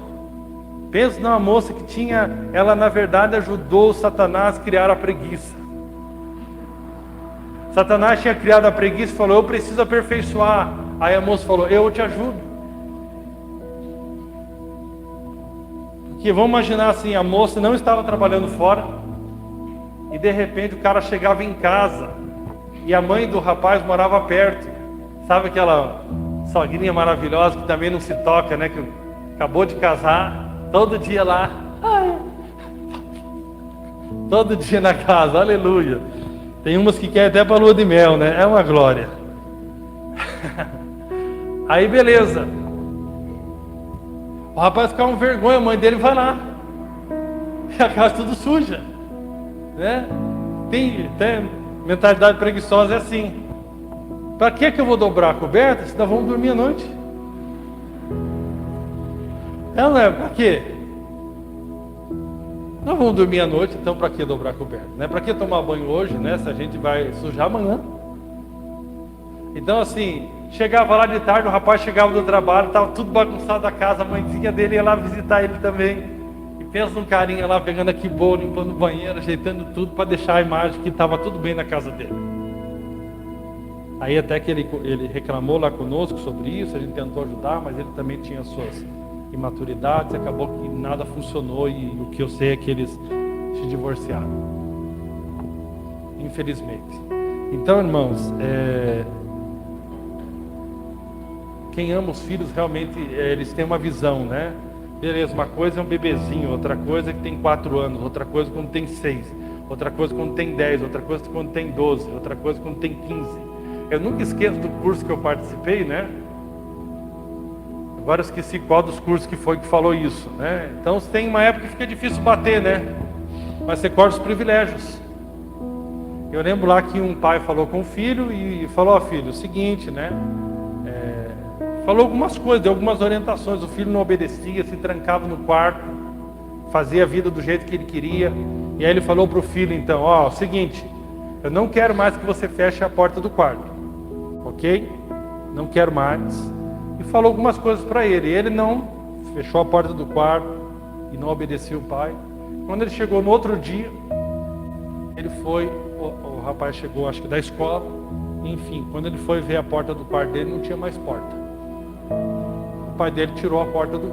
Pensa numa moça que ela na verdade ajudou o Satanás a criar a preguiça. Satanás tinha criado a preguiça e falou: eu preciso aperfeiçoar. Aí a moça falou: eu te ajudo. Porque vamos imaginar assim, a moça não estava trabalhando fora, e de repente o cara chegava em casa, e a mãe do rapaz morava perto. Sabe aquela sogrinha maravilhosa que também não se toca, né? Que acabou de casar, todo dia lá. Ai. Todo dia na casa, aleluia. Tem umas que querem até para a lua de mel, né? É uma glória. Aí beleza. O rapaz fica com vergonha, a mãe dele vai lá. E a casa tudo suja, né? Tem mentalidade preguiçosa, é assim: para que eu vou dobrar a coberta se nós vamos dormir à noite? Ela não é, para quê? Nós vamos dormir à noite, então para que dobrar a coberta? Né? Para que tomar banho hoje, né? Se a gente vai sujar amanhã. Então assim, chegava lá de tarde, o rapaz chegava do trabalho, estava tudo bagunçado a casa, a mãezinha dele ia lá visitar ele também. E pensa num carinha lá pegando aqui bolo, limpando o banheiro, ajeitando tudo para deixar a imagem que estava tudo bem na casa dele. Aí até que ele reclamou lá conosco sobre isso, a gente tentou ajudar, mas ele também tinha suas imaturidades, acabou que nada funcionou e o que eu sei é que eles se divorciaram. Infelizmente. Então, irmãos, quem ama os filhos realmente, eles têm uma visão, né? Beleza, uma coisa é um bebezinho, outra coisa é que tem 4 anos, outra coisa quando tem 6, outra coisa quando tem 10, outra coisa quando tem 12, outra coisa quando tem 15. Eu nunca esqueço do curso que eu participei, né? Agora eu esqueci qual dos cursos que foi que falou isso, né? Então tem uma época que fica difícil bater, né? Mas você corta os privilégios. Eu lembro lá que um pai falou com o filho e falou: ó, filho, o seguinte, né? Falou algumas coisas, deu algumas orientações. O filho não obedecia, se trancava no quarto, fazia a vida do jeito que ele queria. E aí ele falou para o filho, então: ó, o seguinte, eu não quero mais que você feche a porta do quarto, ok? Não quero mais. E falou algumas coisas para ele. E ele não fechou a porta do quarto e não obedeceu o pai. Quando ele chegou no outro dia, ele foi, o rapaz chegou, acho que da escola, enfim, quando ele foi ver a porta do quarto dele, não tinha mais porta. O pai dele tirou a porta do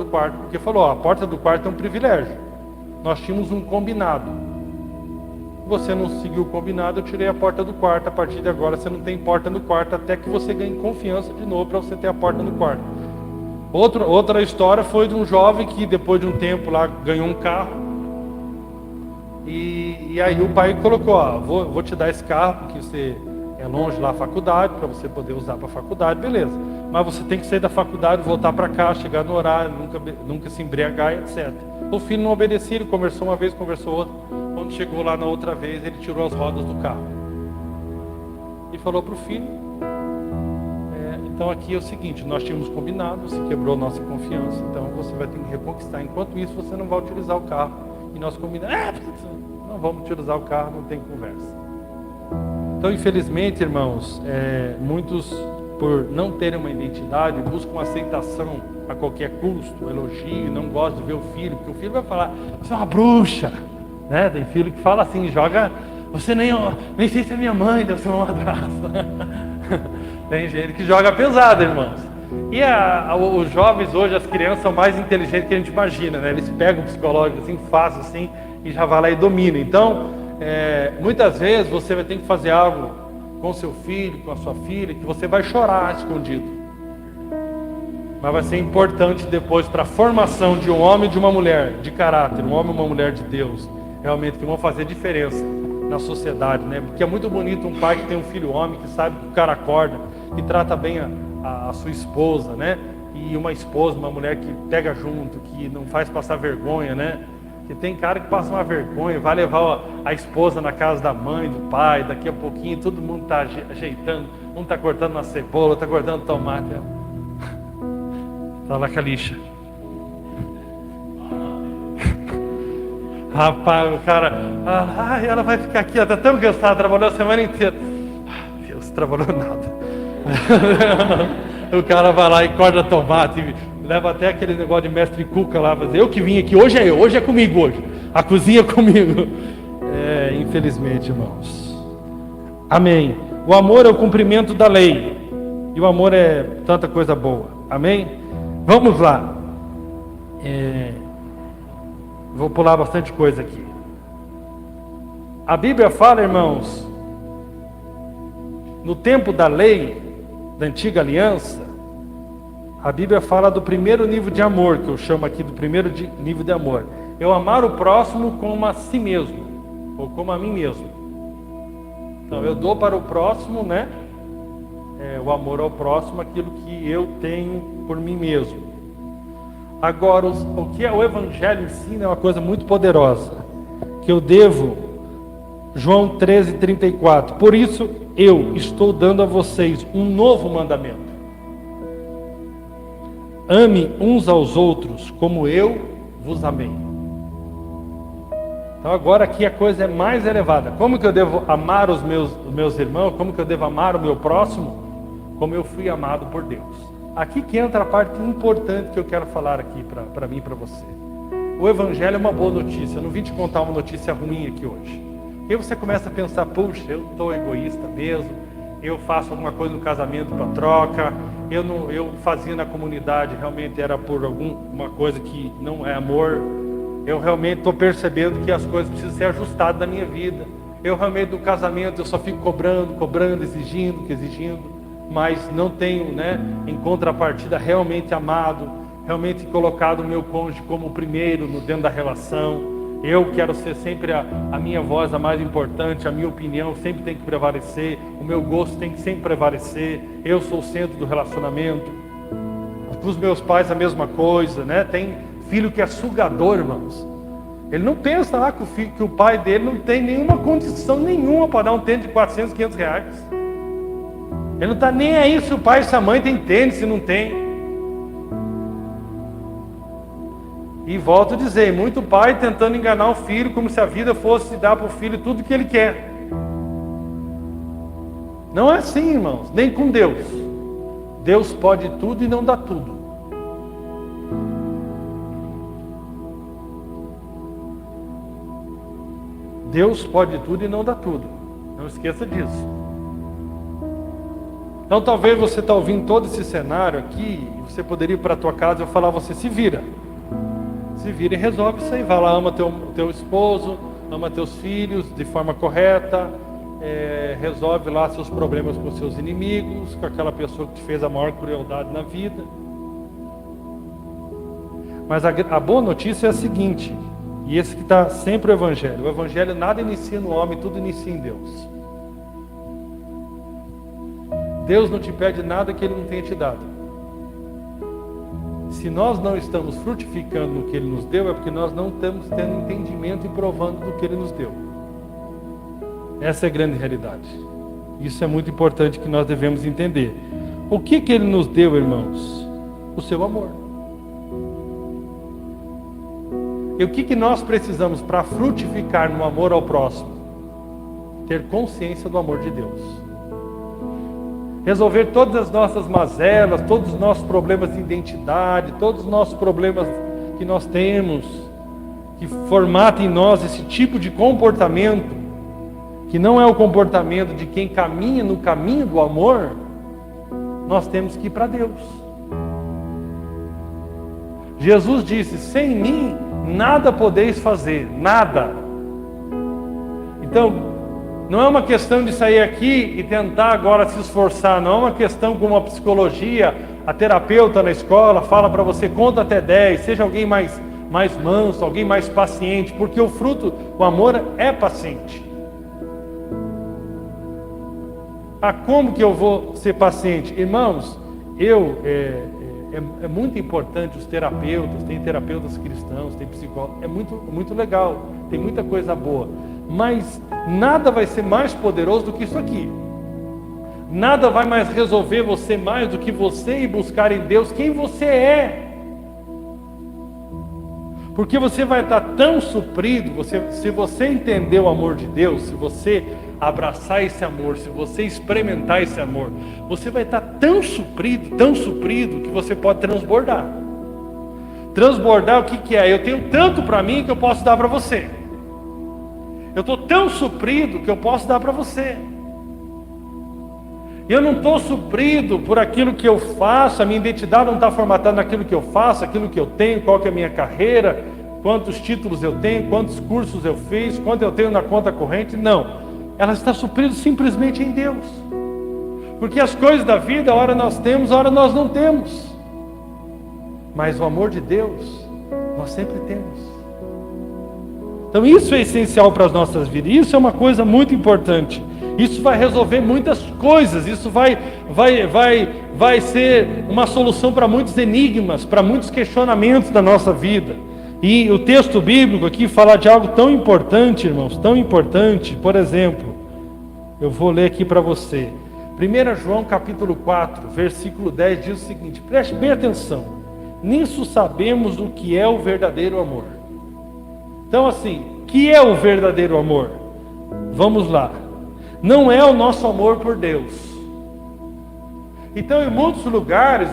quarto, porque falou: ó, a porta do quarto é um privilégio. Nós tínhamos um combinado. Você não seguiu o combinado, eu tirei a porta do quarto. A partir de agora você não tem porta no quarto, até que você ganhe confiança de novo para você ter a porta no quarto. Outra história foi de um jovem que depois de um tempo lá ganhou um carro. E aí o pai colocou: ó, vou te dar esse carro, porque você é longe lá a faculdade, para você poder usar para a faculdade, beleza. Mas você tem que sair da faculdade, voltar para cá, chegar no horário, nunca se embriagar, etc. O filho não obedecia, ele conversou uma vez, conversou outra. Quando chegou lá na outra vez, ele tirou as rodas do carro. E falou para o filho: então aqui é o seguinte, nós tínhamos combinado, você quebrou nossa confiança, então você vai ter que reconquistar. Enquanto isso, você não vai utilizar o carro. E nós combinamos: não vamos utilizar o carro, não tem conversa. Então, infelizmente, irmãos, muitos, por não terem uma identidade, buscam aceitação a qualquer custo, elogio, não gostam de ver o filho, porque o filho vai falar: você é uma bruxa, né? Tem filho que fala assim, joga, você nem sei se é minha mãe, deve ser uma madrasta. Tem gente que joga pesado, irmãos. E os jovens hoje, as crianças são mais inteligentes que a gente imagina, né? Eles pegam o psicológico assim, fácil assim, e já vai lá e domina. Então, muitas vezes você vai ter que fazer algo com seu filho, com a sua filha, que você vai chorar escondido. Mas vai ser importante depois para a formação de um homem e de uma mulher de caráter, um homem e uma mulher de Deus, realmente, que vão fazer diferença na sociedade, né? Porque é muito bonito um pai que tem um filho homem, que sabe que o cara acorda, que trata bem a sua esposa, né? E uma esposa, uma mulher que pega junto, que não faz passar vergonha, né? Que tem cara que passa uma vergonha, vai levar a esposa na casa da mãe, do pai, daqui a pouquinho todo mundo está ajeitando, um está cortando uma cebola, está cortando tomate. Está lá com a lixa. Rapaz, o cara, ela vai ficar aqui, ela está tão cansada, trabalhou a semana inteira. Deus, trabalhou nada. O cara vai lá e corta tomate, leva até aquele negócio de mestre Cuca lá, mas eu que vim aqui, hoje é comigo hoje, a cozinha é comigo. Infelizmente, irmãos. Amém. O amor é o cumprimento da lei, e o amor é tanta coisa boa. Amém? Vamos lá. Vou pular bastante coisa aqui. A Bíblia fala, irmãos, no tempo da lei, da antiga aliança, a Bíblia fala do primeiro nível de amor, que eu chamo aqui do primeiro nível de amor. Eu amar o próximo como a si mesmo, ou como a mim mesmo. Então eu dou para o próximo, né? O amor ao próximo, aquilo que eu tenho por mim mesmo. Agora, o que o Evangelho ensina é uma coisa muito poderosa, que eu devo, João 13:34, por isso eu estou dando a vocês um novo mandamento: ame uns aos outros como eu vos amei. Então agora aqui a coisa é mais elevada. Como que eu devo amar os meus irmãos? Como que eu devo amar o meu próximo? Como eu fui amado por Deus. Aqui que entra a parte importante que eu quero falar aqui para mim e para você. O Evangelho é uma boa notícia. Eu não vim te contar uma notícia ruim aqui hoje. E aí você começa a pensar, puxa, eu estou egoísta mesmo, eu faço alguma coisa no casamento para troca, eu fazia na comunidade, realmente era por alguma coisa que não é amor, eu realmente estou percebendo que as coisas precisam ser ajustadas na minha vida, eu realmente no casamento eu só fico cobrando, exigindo, mas não tenho, em contrapartida realmente amado, realmente colocado o meu cônjuge como o primeiro dentro da relação. Eu quero ser sempre a minha voz a mais importante, a minha opinião sempre tem que prevalecer, o meu gosto tem que sempre prevalecer, eu sou o centro do relacionamento. Para os meus pais a mesma coisa, Tem filho que é sugador, irmãos. Ele não pensa lá que o pai dele não tem nenhuma condição nenhuma para dar um tênis de 400, 500 reais. Ele não está nem aí se o pai e se a mãe tem tênis, se não tem. E volto a dizer, muito pai tentando enganar o filho, como se a vida fosse dar para o filho tudo que ele quer. Não é assim, irmãos, nem com Deus. Deus pode tudo e não dá tudo. Deus pode tudo e não dá tudo. Não esqueça disso. Então talvez você está ouvindo todo esse cenário aqui, e você poderia ir para a tua casa e eu falar, você se vira. Se vira e resolve isso aí. Vai lá, ama teu esposo, ama teus filhos de forma correta, resolve lá seus problemas com seus inimigos, com aquela pessoa que te fez a maior crueldade na vida. Mas a boa notícia é a seguinte, e esse que está sempre o Evangelho nada inicia no homem, tudo inicia em Deus. Deus não te pede nada que Ele não tenha te dado. Se nós não estamos frutificando no que Ele nos deu, é porque nós não estamos tendo entendimento e provando do que Ele nos deu. Essa é a grande realidade. Isso é muito importante que nós devemos entender. O que Ele nos deu, irmãos? O seu amor. E o que nós precisamos para frutificar no amor ao próximo? Ter consciência do amor de Deus. Resolver todas as nossas mazelas, todos os nossos problemas de identidade, todos os nossos problemas que nós temos, que formatam em nós esse tipo de comportamento, que não é o comportamento de quem caminha no caminho do amor, nós temos que ir para Deus. Jesus disse, sem mim nada podeis fazer, nada. Então, não é uma questão de sair aqui e tentar agora se esforçar, não é uma questão como a psicologia, a terapeuta na escola fala para você, conta até 10, seja alguém mais manso, alguém mais paciente, porque o fruto, o amor é paciente. Como que eu vou ser paciente? Irmãos, é muito importante os terapeutas, tem terapeutas cristãos, tem psicólogos, é muito legal, tem muita coisa boa. Mas nada vai ser mais poderoso do que isso aqui. Nada vai mais resolver você mais do que você ir buscar em Deus quem você é. Porque você vai estar tão suprido, se você entender o amor de Deus, se você abraçar esse amor, se você experimentar esse amor, você vai estar tão suprido, que você pode transbordar. Transbordar o que é? Eu tenho tanto para mim que eu posso dar para você. Eu estou tão suprido que eu posso dar para você. Eu não estou suprido por aquilo que eu faço, a minha identidade não está formatada naquilo que eu faço, aquilo que eu tenho, qual que é a minha carreira, quantos títulos eu tenho, quantos cursos eu fiz, quanto eu tenho na conta corrente. Não, ela está suprida simplesmente em Deus. Porque as coisas da vida, ora nós temos, ora nós não temos. Mas o amor de Deus, nós sempre temos. Então isso é essencial para as nossas vidas, isso é uma coisa muito importante, isso vai resolver muitas coisas, isso vai ser uma solução para muitos enigmas, para muitos questionamentos da nossa vida. E o texto bíblico aqui fala de algo tão importante, irmãos, tão importante. Por exemplo, eu vou ler aqui para você, 1 João capítulo 4, versículo 10 diz o seguinte, preste bem atenção, nisso sabemos o que é o verdadeiro amor. Então assim, o que é o verdadeiro amor? Vamos lá. Não é o nosso amor por Deus. Então em muitos lugares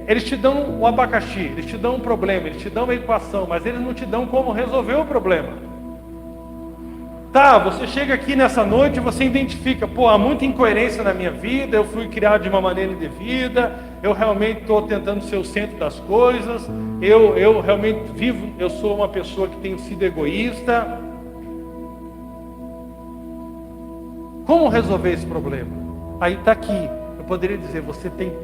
eles te dão um abacaxi, eles te dão um problema, eles te dão uma equação, mas eles não te dão como resolver o problema. Tá, você chega aqui nessa noite e você identifica, pô, há muita incoerência na minha vida, eu fui criado de uma maneira indevida, eu realmente estou tentando ser o centro das coisas, eu realmente vivo, eu sou uma pessoa que tenho sido egoísta. Como resolver esse problema? Aí está aqui, eu poderia dizer, você tem que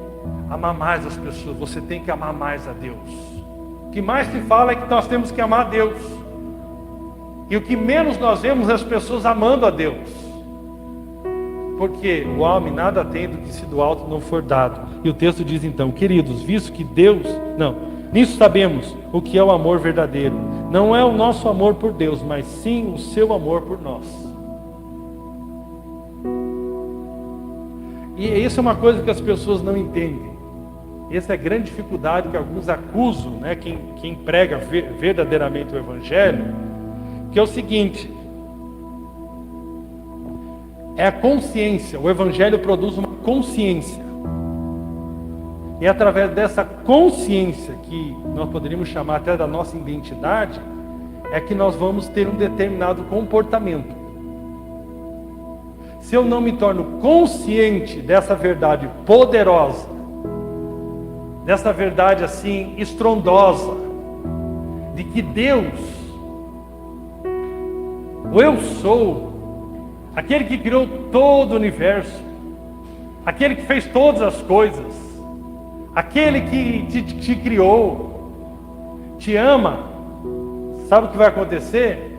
amar mais as pessoas, você tem que amar mais a Deus. O que mais se fala é que nós temos que amar a Deus. E o que menos nós vemos é as pessoas amando a Deus. Porque o homem nada tem do que se do alto não for dado. E o texto diz então, queridos, visto que Deus... nisso sabemos o que é o amor verdadeiro. Não é o nosso amor por Deus, mas sim o seu amor por nós. E isso é uma coisa que as pessoas não entendem. Essa é a grande dificuldade que alguns acusam, né, quem prega verdadeiramente o Evangelho, que é o seguinte, é a consciência, o Evangelho produz uma consciência, e é através dessa consciência, que nós poderíamos chamar até da nossa identidade, é que nós vamos ter um determinado comportamento. Se eu não me torno consciente dessa verdade poderosa, dessa verdade assim estrondosa, de que Deus, o eu sou, aquele que criou todo o universo, aquele que fez todas as coisas, aquele que te criou, te ama, sabe o que vai acontecer?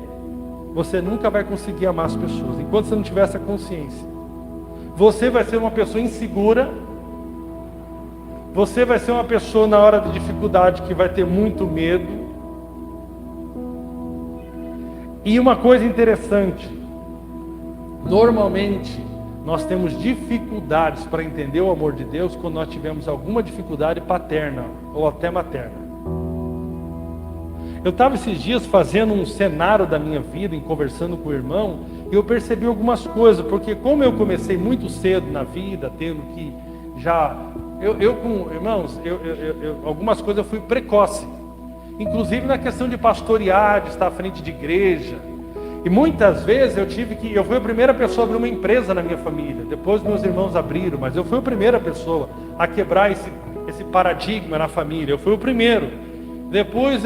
Você nunca vai conseguir amar as pessoas, enquanto você não tiver essa consciência. Você vai ser uma pessoa insegura, você vai ser uma pessoa na hora da dificuldade que vai ter muito medo. E uma coisa interessante, normalmente nós temos dificuldades para entender o amor de Deus quando nós tivemos alguma dificuldade paterna ou até materna. Eu estava esses dias fazendo um cenário da minha vida, conversando com o irmão, e eu percebi algumas coisas, porque como eu comecei muito cedo na vida, tendo que já... Irmãos, algumas coisas eu fui precoce. Inclusive na questão de pastorear, de estar à frente de igreja. E muitas vezes eu fui a primeira pessoa a abrir uma empresa na minha família. Depois meus irmãos abriram, mas eu fui a primeira pessoa a quebrar esse paradigma na família. Eu fui o primeiro. Depois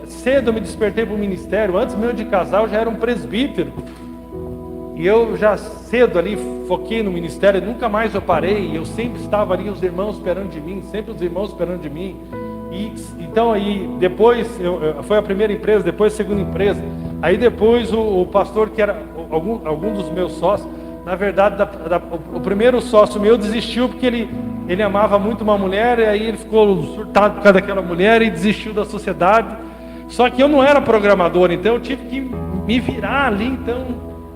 cedo me despertei para o ministério. Antes mesmo de casar eu já era um presbítero. E eu já cedo ali foquei no ministério, nunca mais eu parei. Eu sempre estava ali, os irmãos esperando de mim, sempre os irmãos esperando de mim. E então aí, depois, foi a primeira empresa, depois a segunda empresa. Aí depois o pastor, que era algum dos meus sócios, na verdade, o primeiro sócio meu desistiu porque ele amava muito uma mulher, e aí ele ficou surtado por causa daquela mulher e desistiu da sociedade. Só que eu não era programador, então eu tive que me virar ali, então,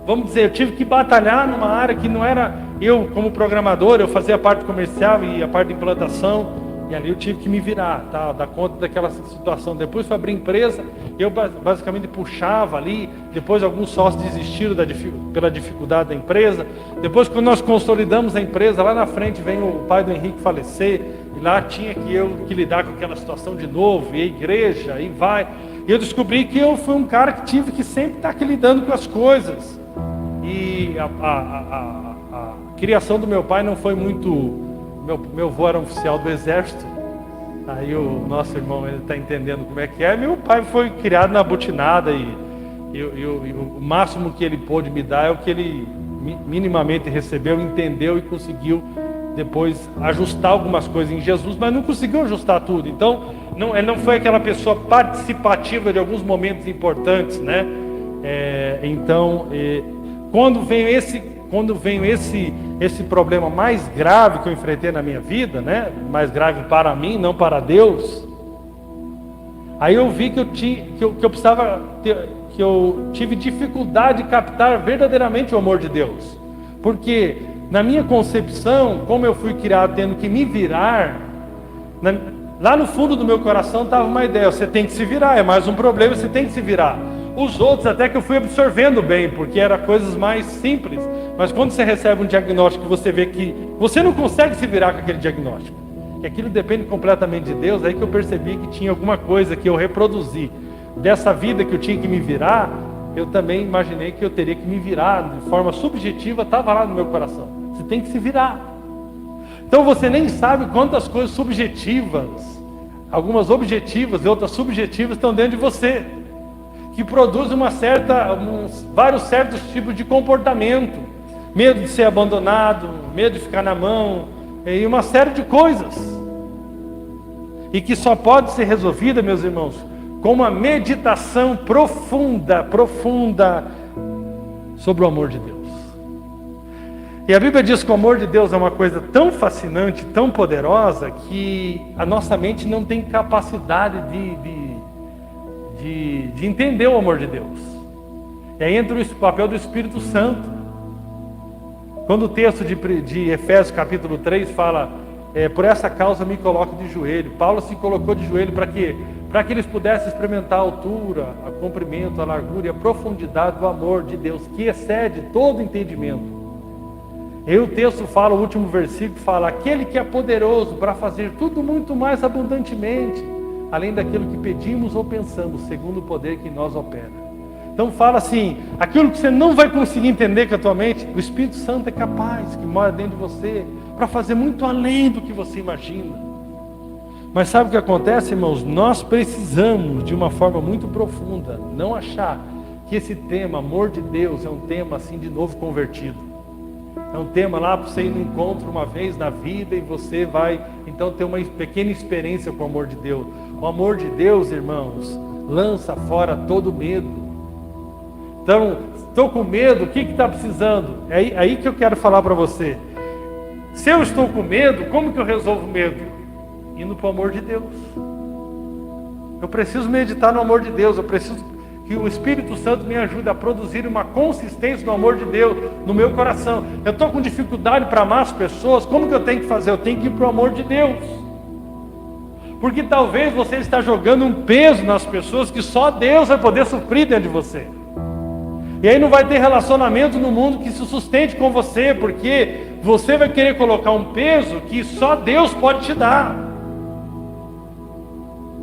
vamos dizer, eu tive que batalhar numa área que não era eu como programador, eu fazia a parte comercial e a parte de implantação. E ali eu tive que me virar, tá? Dar conta daquela situação. Depois fui abrir empresa, eu basicamente puxava ali. Depois alguns sócios desistiram pela dificuldade da empresa. Depois, quando nós consolidamos a empresa, lá na frente vem o pai do Henrique falecer. E lá tinha que lidar com aquela situação de novo, e a igreja, e vai. E eu descobri que eu fui um cara que tive que sempre estar aqui lidando com as coisas. E a criação do meu pai não foi muito... Meu avô era um oficial do exército. Aí o nosso irmão, ele está entendendo como é que é. Meu pai foi criado na butinada e o máximo que ele pôde me dar é o que ele minimamente recebeu, entendeu e conseguiu depois ajustar algumas coisas em Jesus, mas não conseguiu ajustar tudo. Então, ele não foi aquela pessoa participativa de alguns momentos importantes, né? Quando veio esse problema mais grave que eu enfrentei na minha vida, né? Mais grave para mim, não para Deus. Aí eu vi que eu tive dificuldade de captar verdadeiramente o amor de Deus. Porque na minha concepção, como eu fui criado tendo que me virar, lá no fundo do meu coração estava uma ideia: você tem que se virar, é mais um problema, você tem que se virar. Os outros até que eu fui absorvendo bem, porque eram coisas mais simples. Mas quando você recebe um diagnóstico, você vê que você não consegue se virar com aquele diagnóstico, que aquilo depende completamente de Deus. Aí que eu percebi que tinha alguma coisa que eu reproduzi dessa vida que eu tinha que me virar, eu também imaginei que eu teria que me virar de forma subjetiva, estava lá no meu coração. Você tem que se virar. Então você nem sabe quantas coisas subjetivas, algumas objetivas e outras subjetivas estão dentro de você, que produzem vários certos tipos de comportamento, medo de ser abandonado, medo de ficar na mão, e uma série de coisas, e que só pode ser resolvida, meus irmãos, com uma meditação profunda sobre o amor de Deus. E a Bíblia diz que o amor de Deus é uma coisa tão fascinante, tão poderosa, que a nossa mente não tem capacidade de entender o amor de Deus. E aí entra o papel do Espírito Santo. Quando o texto de Efésios capítulo 3 fala, por essa causa me coloco de joelho. Paulo se colocou de joelho para quê? Para que eles pudessem experimentar a altura, o comprimento, a largura e a profundidade do amor de Deus, que excede todo entendimento. E o texto fala, o último versículo fala, aquele que é poderoso para fazer tudo muito mais abundantemente, além daquilo que pedimos ou pensamos, segundo o poder que em nós opera. Então fala assim, aquilo que você não vai conseguir entender com a tua mente, o Espírito Santo é capaz, que mora dentro de você, para fazer muito além do que você imagina. Mas sabe o que acontece, irmãos? Nós precisamos, de uma forma muito profunda, não achar que esse tema, amor de Deus, é um tema assim de novo convertido. É um tema lá para você ir no encontro uma vez na vida e você vai então ter uma pequena experiência com o amor de Deus. O amor de Deus, irmãos, lança fora todo medo. Então, estou com medo, o que está precisando? É aí que eu quero falar para você. Se eu estou com medo, como que eu resolvo o medo? Indo para o amor de Deus. Eu preciso meditar no amor de Deus, eu preciso que o Espírito Santo me ajude a produzir uma consistência no amor de Deus no meu coração. Eu estou com dificuldade para amar as pessoas, como que eu tenho que fazer? Eu tenho que ir para o amor de Deus. Porque talvez você está jogando um peso nas pessoas que só Deus vai poder suprir dentro de você. E aí não vai ter relacionamento no mundo que se sustente com você, porque você vai querer colocar um peso que só Deus pode te dar.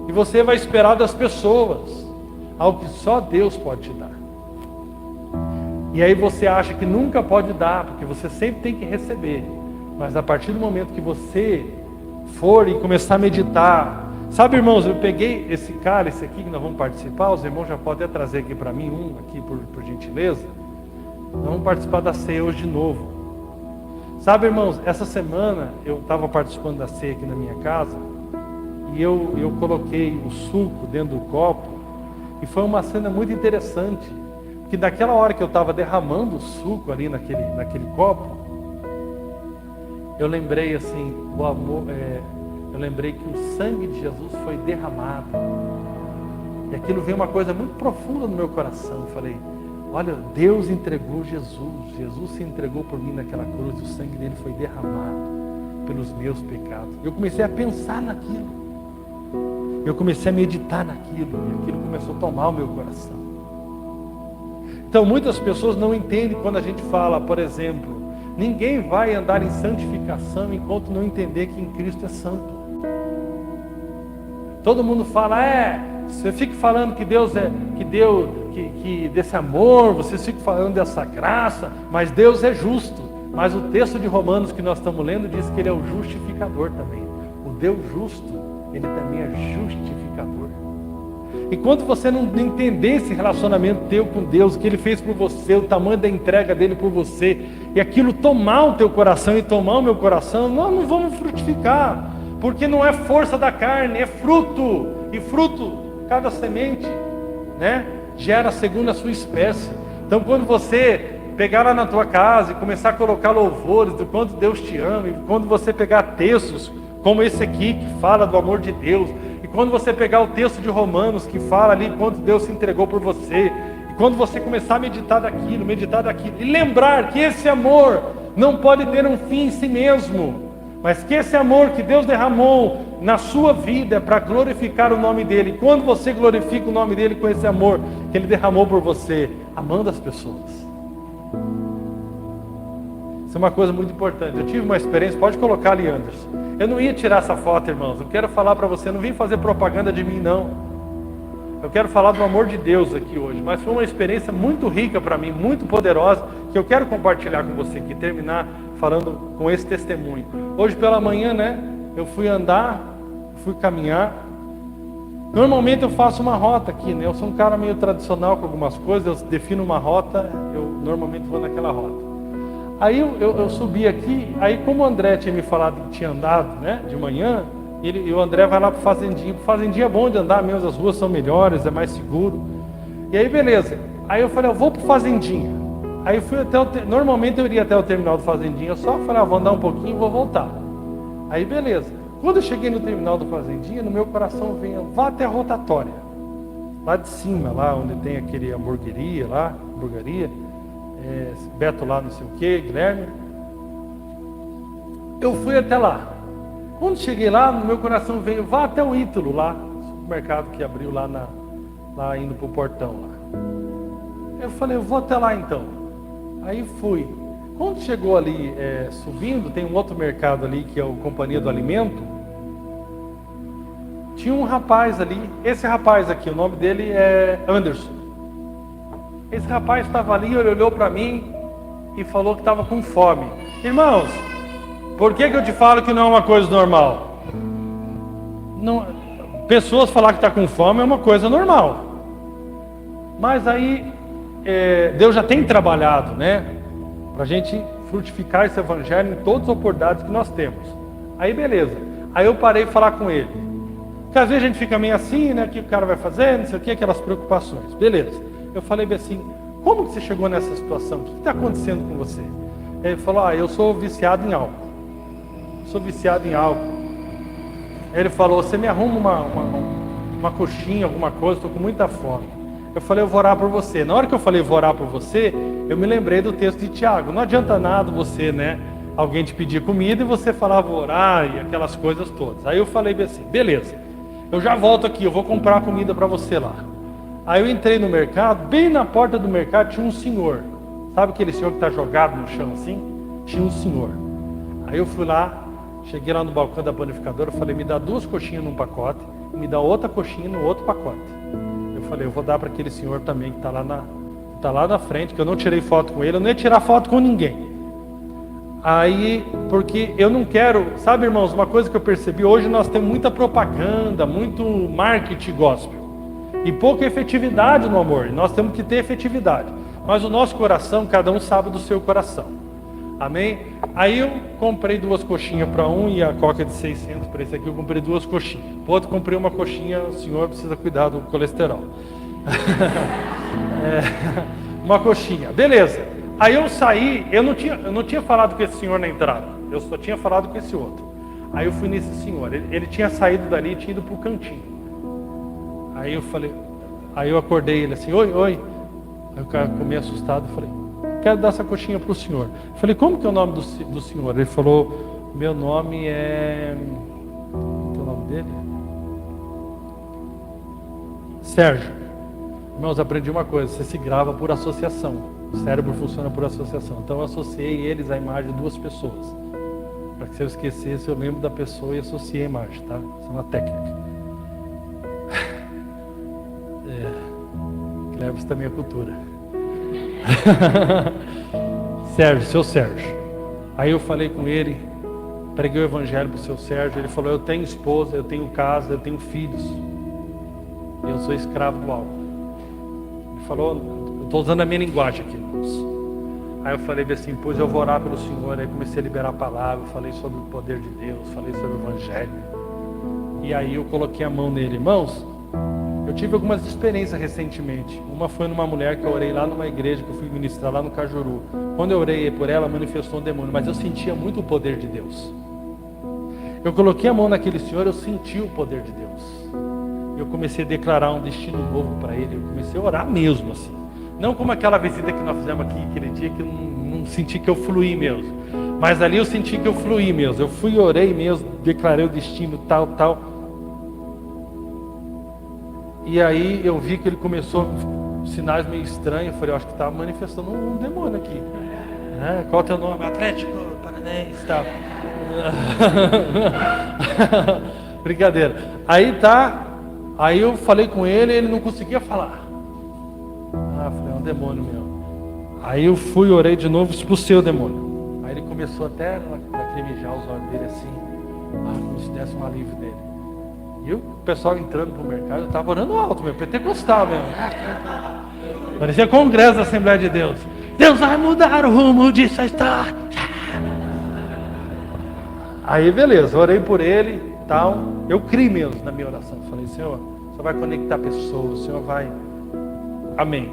E você vai esperar das pessoas algo que só Deus pode te dar. E aí você acha que nunca pode dar, porque você sempre tem que receber. Mas a partir do momento que você for e começar a meditar, sabe, irmãos, eu peguei esse cálice aqui que nós vamos participar, os irmãos já podem até trazer aqui para mim um, aqui por gentileza. Nós vamos participar da ceia hoje de novo. Sabe, irmãos, essa semana eu estava participando da ceia aqui na minha casa, e eu coloquei o suco dentro do copo, e foi uma cena muito interessante, porque naquela hora que eu estava derramando o suco ali naquele copo, eu lembrei assim, o amor, eu lembrei que o sangue de Jesus foi derramado, e aquilo veio uma coisa muito profunda no meu coração. Eu falei, olha, Deus entregou Jesus se entregou por mim naquela cruz, o sangue dele foi derramado pelos meus pecados. Eu comecei a pensar naquilo, eu comecei a meditar naquilo, e aquilo começou a tomar o meu coração. Então muitas pessoas não entendem quando a gente fala, por exemplo, ninguém vai andar em santificação enquanto não entender que em Cristo é santo. Todo mundo fala, você fica falando que Deus que desse amor, você fica falando dessa graça, mas Deus é justo. Mas o texto de Romanos que nós estamos lendo diz que ele é o justificador também. O Deus justo, ele também é justificador. E quando você não entender esse relacionamento teu com Deus, o que ele fez por você, o tamanho da entrega dele por você, e aquilo tomar o teu coração e tomar o meu coração, nós não vamos frutificar, porque não é força da carne, é fruto, e fruto, cada semente, né, gera segundo a sua espécie. Então quando você pegar lá na tua casa e começar a colocar louvores do quanto Deus te ama, e quando você pegar textos como esse aqui, que fala do amor de Deus, e quando você pegar o texto de Romanos, que fala ali quanto Deus se entregou por você, e quando você começar a meditar daquilo, e lembrar que esse amor não pode ter um fim em si mesmo, mas que esse amor que Deus derramou na sua vida é para glorificar o nome dele. E quando você glorifica o nome dele com esse amor que ele derramou por você, amando as pessoas. Isso é uma coisa muito importante. Eu tive uma experiência, pode colocar ali, Anderson. Eu não ia tirar essa foto, irmãos. Eu quero falar para você, eu não vim fazer propaganda de mim, não. Eu quero falar do amor de Deus aqui hoje, mas foi uma experiência muito rica para mim, muito poderosa, que eu quero compartilhar com você aqui, terminar falando com esse testemunho. Hoje pela manhã, né, eu fui andar, fui caminhar. Normalmente eu faço uma rota aqui, né? Eu sou um cara meio tradicional com algumas coisas, eu defino uma rota, eu normalmente vou naquela rota. Aí eu subi aqui, aí como o André tinha me falado que tinha andado, né, de manhã, e o André vai lá para Fazendinha. Fazendinha é bom de andar mesmo, as ruas são melhores, é mais seguro. E aí beleza, aí eu falei, eu vou para Fazendinha. Aí eu fui até normalmente eu iria até o terminal do Fazendinha, eu só falei, vou andar um pouquinho e vou voltar. Aí beleza. Quando eu cheguei no terminal do Fazendinha, no meu coração veio, vá até a rotatória. Lá de cima, lá onde tem aquele hamburgueria lá, Beto lá não sei o que, Guilherme. Eu fui até lá. Quando cheguei lá, no meu coração veio, vá até o Ítalo lá, supermercado que abriu lá indo pro portão lá. Eu falei, eu vou até lá então. Aí fui. Quando chegou ali subindo, tem um outro mercado ali que é o Companhia do Alimento. Tinha um rapaz ali, esse rapaz aqui, o nome dele é Anderson. Esse rapaz estava ali, ele olhou para mim e falou que estava com fome. Irmãos, por que eu te falo que não é uma coisa normal? Não, pessoas falar que está com fome é uma coisa normal. Mas aí, Deus já tem trabalhado, né? Para a gente frutificar esse evangelho em todas as oportunidades que nós temos. Aí beleza, aí eu parei de falar com ele. Porque às vezes a gente fica meio assim, né? O que o cara vai fazer, não sei o que, aquelas preocupações. Beleza. Eu falei bem assim, como que você chegou nessa situação? O que está acontecendo com você? Ele falou, eu sou viciado em álcool. Sou viciado em álcool. Ele falou, você me arruma uma coxinha, alguma coisa, estou com muita fome. Eu falei, eu vou orar por você. Na hora que eu falei, vou orar por você, eu me lembrei do texto de Tiago. Não adianta nada você, né? Alguém te pedir comida e você falar, vou orar e aquelas coisas todas. Aí eu falei assim, beleza. Eu já volto aqui, eu vou comprar comida para você lá. Aí eu entrei no mercado, bem na porta do mercado tinha um senhor. Sabe aquele senhor que está jogado no chão assim? Tinha um senhor. Aí eu fui lá, cheguei lá no balcão da panificadora, eu falei, me dá 2 coxinhas num pacote, e me dá outra coxinha no outro pacote. Eu falei, eu vou dar para aquele senhor também que está lá na frente, que eu não tirei foto com ele, eu não ia tirar foto com ninguém. Aí, porque eu não quero, sabe irmãos, uma coisa que eu percebi, hoje nós temos muita propaganda, muito marketing gospel, e pouca efetividade no amor, e nós temos que ter efetividade, mas o nosso coração, cada um sabe do seu coração, amém? Aí eu comprei 2 coxinhas para um, e a coca de 600 para esse aqui, eu comprei 2 coxinhas, para outro comprei uma coxinha, o senhor precisa cuidar do colesterol, uma coxinha, beleza. Aí eu saí, eu não tinha falado com esse senhor na entrada, eu só tinha falado com esse outro. Aí eu fui nesse senhor, ele tinha saído dali e tinha ido para o cantinho. Aí eu falei, aí eu acordei ele assim, oi. Aí o cara ficou meio assustado, eu falei, quero dar essa coxinha para o senhor. Eu falei, como que é o nome do senhor? Ele falou, meu nome é... Qual é o nome dele? Sérgio. Irmãos, aprendi uma coisa, você se grava por associação. O cérebro funciona por associação. Então eu associei eles à imagem de 2 pessoas. Para que se eu esquecesse, eu lembro da pessoa e associei a imagem, tá? Isso é uma técnica. Leva-se também a cultura. Sérgio, seu Sérgio. Aí eu falei com ele, preguei o evangelho para o seu Sérgio. Ele falou, eu tenho esposa, eu tenho casa, eu tenho filhos. E eu sou escravo do álcool. Ele falou... Estou usando a minha linguagem aqui, irmãos. Aí eu falei assim, pois eu vou orar pelo Senhor. Aí comecei a liberar a palavra, falei sobre o poder de Deus, falei sobre o Evangelho. E aí eu coloquei a mão nele. Irmãos, eu tive algumas experiências recentemente. Uma foi numa mulher que eu orei lá numa igreja que eu fui ministrar lá no Cajuru. Quando eu orei por ela, manifestou um demônio, mas eu sentia muito o poder de Deus. Eu coloquei a mão naquele senhor, eu senti o poder de Deus. Eu comecei a declarar um destino novo para ele, eu comecei a orar mesmo assim. Não como aquela visita que nós fizemos aqui aquele dia, que eu não senti que eu fluí mesmo. Mas ali eu senti que eu fluí mesmo. Eu fui, orei mesmo, declarei o destino, tal. E aí eu vi que ele começou sinais meio estranhos. Eu falei, eu acho que estava manifestando um demônio aqui. Qual é o teu nome? Atlético Paranaense, tal. Brincadeira. Aí tá, Aí eu falei com ele e ele não conseguia falar. Ah, falei, é um demônio mesmo. Aí eu fui, orei de novo, expulsei o demônio. Aí ele começou até a lacrimejar os olhos dele assim, como se desse um alívio dele. E o pessoal entrando pro mercado, eu estava orando alto mesmo, pentecostal mesmo. Parecia congresso da Assembleia de Deus. Deus vai mudar o rumo disso, está. Aí beleza, orei por ele e tal. Eu criei mesmo na minha oração. Falei, Senhor, o Senhor vai conectar pessoas, o Senhor vai... Amém.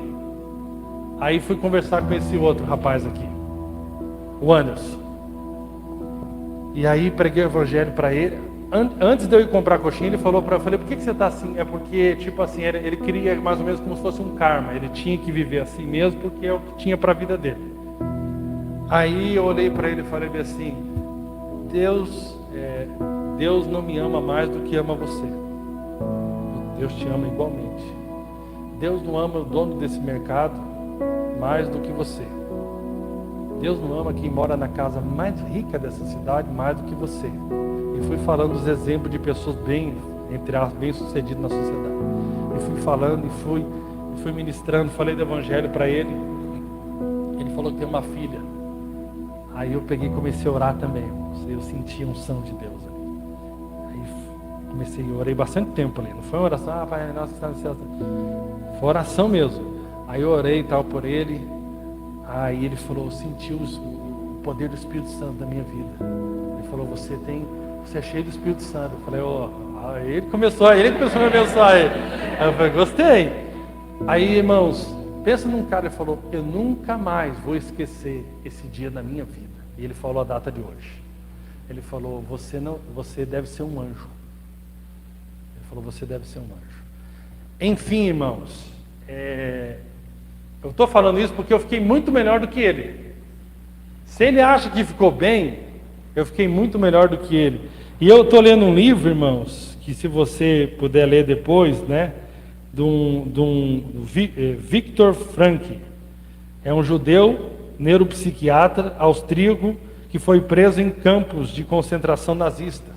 Aí fui conversar com esse outro rapaz aqui, o Anderson. E aí preguei o evangelho para ele. Antes de eu ir comprar a coxinha, ele falou para eu, falei, por que você está assim? É porque, tipo assim, ele queria mais ou menos como se fosse um karma. Ele tinha que viver assim mesmo, porque é o que tinha para a vida dele. Aí eu olhei para ele e falei assim, Deus não me ama mais do que ama você. Deus te ama igualmente. Deus não ama o dono desse mercado mais do que você. Deus não ama quem mora na casa mais rica dessa cidade mais do que você. E fui falando dos exemplos de pessoas bem sucedidas na sociedade. E fui falando e fui ministrando, falei do evangelho para ele. Ele falou que tem uma filha. Aí eu peguei e comecei a orar também. Eu senti a unção de Deus ali. Aí comecei, eu orei bastante tempo ali. Não foi uma oração, Pai nosso que está no céu. Foi oração mesmo. Aí eu orei e tal por ele. Aí ele falou, sentiu o poder do Espírito Santo na minha vida. Ele falou, você é cheio do Espírito Santo. Eu falei, ele começou a me abençoar. Aí eu falei, gostei. Aí, irmãos, pensa num cara, ele falou, eu nunca mais vou esquecer esse dia na minha vida. E ele falou a data de hoje. Ele falou, você deve ser um anjo. Ele falou, você deve ser um anjo. Enfim, irmãos, eu estou falando isso porque eu fiquei muito melhor do que ele. Se ele acha que ficou bem, eu fiquei muito melhor do que ele. E eu estou lendo um livro, irmãos, que se você puder ler depois, né, Viktor Frankl. É um judeu, neuropsiquiatra, austríaco, que foi preso em campos de concentração nazista.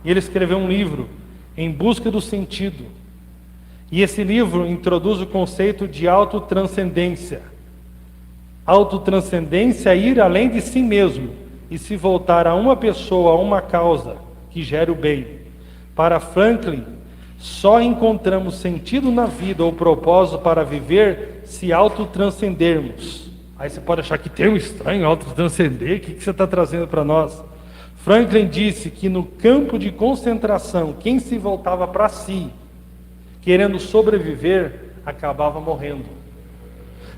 E ele escreveu um livro, Em Busca do Sentido. E esse livro introduz o conceito de autotranscendência. Autotranscendência é ir além de si mesmo e se voltar a uma pessoa, a uma causa que gere o bem. Para Franklin, só encontramos sentido na vida ou propósito para viver se autotranscendermos. Aí você pode achar que termo estranho, autotranscender, o que você está trazendo para nós? Franklin disse que no campo de concentração, quem se voltava para si, querendo sobreviver, acabava morrendo.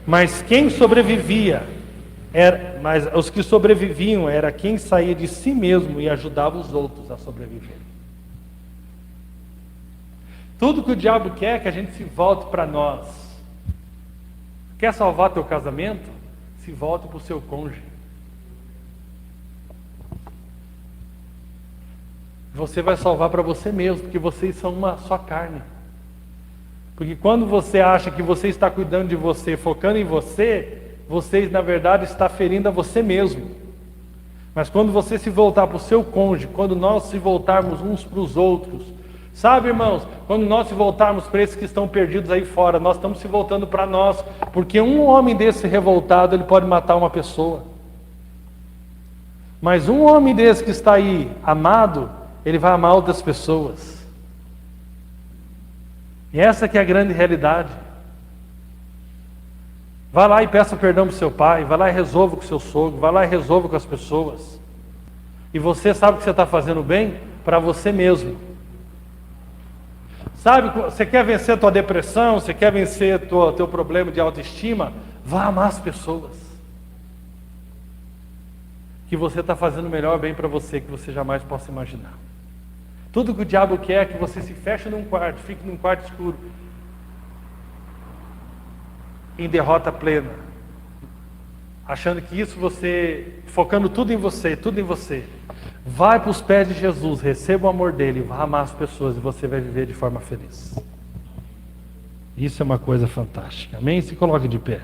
Mas quem sobrevivia, mas os que sobreviviam era quem saía de si mesmo e ajudava os outros a sobreviver. Tudo que o diabo quer é que a gente se volte para nós. Quer salvar teu casamento? Se volte para o seu cônjuge. Você vai salvar para você mesmo, porque vocês são uma só carne. Porque quando você acha que você está cuidando de você, focando em você, você na verdade está ferindo a você mesmo. Mas quando você se voltar para o seu cônjuge, quando nós se voltarmos uns para os outros, sabe, irmãos, quando nós se voltarmos para esses que estão perdidos aí fora, nós estamos se voltando para nós, porque um homem desse revoltado, ele pode matar uma pessoa. Mas um homem desse que está aí amado, ele vai amar outras pessoas. E essa que é a grande realidade. Vá lá e peça perdão para o seu pai, vá lá e resolva com o seu sogro, vá lá e resolva com as pessoas. E você sabe que você está fazendo bem para você mesmo. Sabe, você quer vencer a tua depressão, você quer vencer teu problema de autoestima, vá amar as pessoas. Que você está fazendo o melhor bem para você que você jamais possa imaginar. Tudo que o diabo quer é que você se feche num quarto, fique num quarto escuro, em derrota plena, achando que isso você, focando tudo em você, vai para os pés de Jesus, receba o amor dele, vá amar as pessoas e você vai viver de forma feliz. Isso é uma coisa fantástica, amém? Se coloque de pé.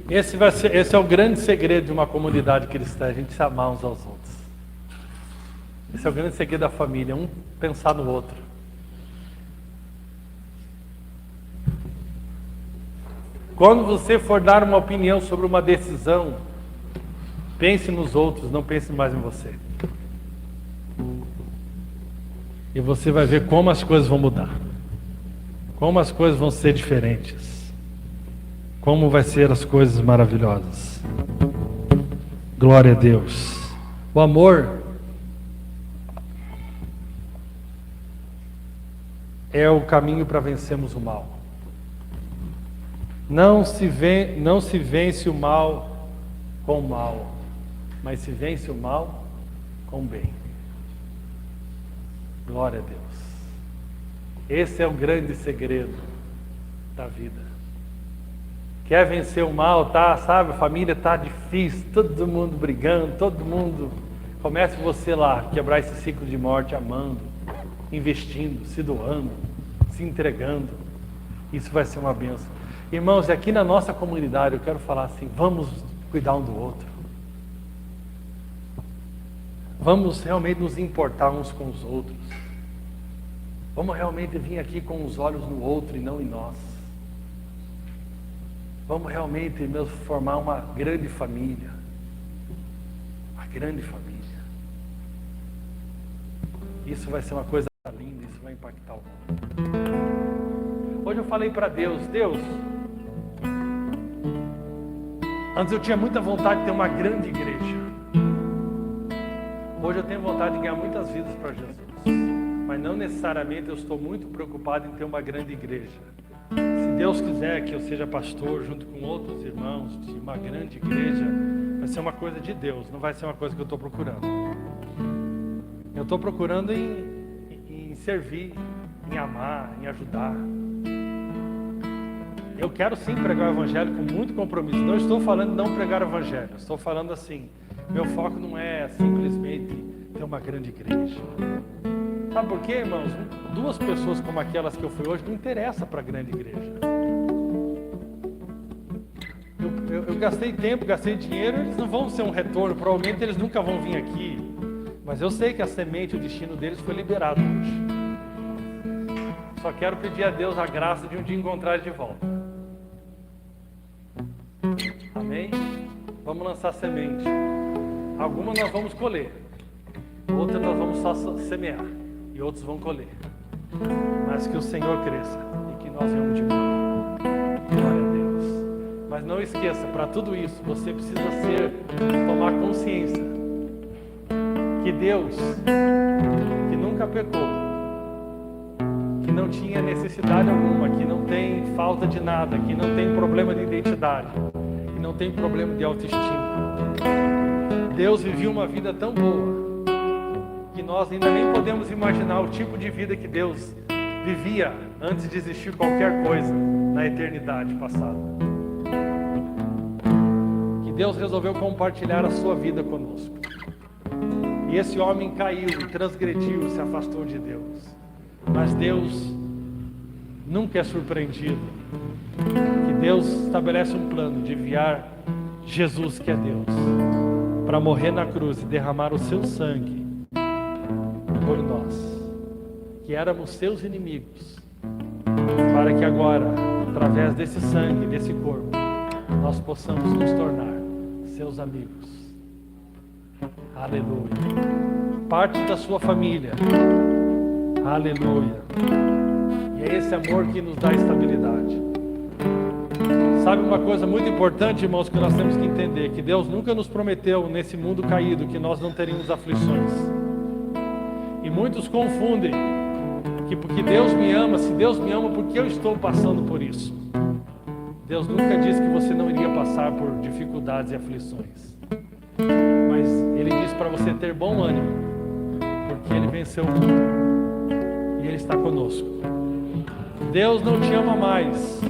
Esse é o grande segredo de uma comunidade cristã, a gente se amar uns aos outros. Esse é o grande segredo da família, um pensar no outro. Quando você for dar uma opinião sobre uma decisão, pense nos outros, não pense mais em você. E você vai ver como as coisas vão mudar. Como as coisas vão ser diferentes. Como vai ser as coisas maravilhosas. Glória a Deus. O amor é o caminho para vencermos o mal. Não se vence o mal com o mal, mas se vence o mal com o bem. Glória a Deus. Esse é o grande segredo da vida. Quer vencer o mal, tá? Sabe, a família tá difícil, todo mundo brigando, todo mundo. Comece você lá, quebrar esse ciclo de morte, amando, investindo, se doando, se entregando. Isso vai ser uma bênção. Irmãos, aqui na nossa comunidade, eu quero falar assim, vamos cuidar um do outro. Vamos realmente nos importar uns com os outros. Vamos realmente vir aqui com os olhos no outro e não em nós. Vamos realmente mesmo formar uma grande família. Uma grande família. Isso vai ser uma coisa linda, isso vai impactar o mundo. Hoje eu falei para Deus, antes eu tinha muita vontade de ter uma grande igreja. Hoje eu tenho vontade de ganhar muitas vidas para Jesus. Mas não necessariamente eu estou muito preocupado em ter uma grande igreja. Se Deus quiser que eu seja pastor junto com outros irmãos de uma grande igreja, vai ser uma coisa de Deus, não vai ser uma coisa que eu estou procurando. Eu estou procurando em servir, em amar, em ajudar. Eu quero sim pregar o evangelho com muito compromisso. Não estou falando de não pregar o evangelho. Estou falando assim, meu foco não é simplesmente ter uma grande igreja. Sabe por quê, irmãos? Duas pessoas como aquelas que eu fui hoje não interessa para a grande igreja. Eu gastei tempo, gastei dinheiro, eles não vão ser um retorno. Provavelmente eles nunca vão vir aqui. Mas eu sei que a semente, o destino deles foi liberado hoje. Só quero pedir a Deus a graça de um dia encontrar eles de volta. Amém? Vamos lançar semente. Algumas nós vamos colher, outras nós vamos só semear e outros vão colher. Mas que o Senhor cresça e que nós venhamos diminuir. Glória a Deus. Mas não esqueça, para tudo isso você precisa tomar consciência que Deus, que nunca pecou, que não tinha necessidade alguma, que não tem falta de nada, que não tem problema de identidade, que não tem problema de autoestima. Deus vivia uma vida tão boa que nós ainda nem podemos imaginar o tipo de vida que Deus vivia antes de existir qualquer coisa na eternidade passada. Que Deus resolveu compartilhar a sua vida conosco. E esse homem caiu, transgrediu, se afastou de Deus. Mas Deus nunca é surpreendido. Que Deus estabelece um plano de enviar Jesus, que é Deus, para morrer na cruz e derramar o seu sangue por nós, que éramos seus inimigos, para que agora, através desse sangue, desse corpo, nós possamos nos tornar seus amigos. Aleluia. Parte da sua família. Aleluia. E é esse amor que nos dá estabilidade. Sabe uma coisa muito importante, irmãos, que nós temos que entender, que Deus nunca nos prometeu nesse mundo caído que nós não teríamos aflições. E muitos confundem que porque Deus me ama, se Deus me ama, porque eu estou passando por isso. Deus nunca disse que você não iria passar por dificuldades e aflições. Mas Ele diz para você ter bom ânimo, porque Ele venceu o mundo e Ele está conosco. Deus não te ama mais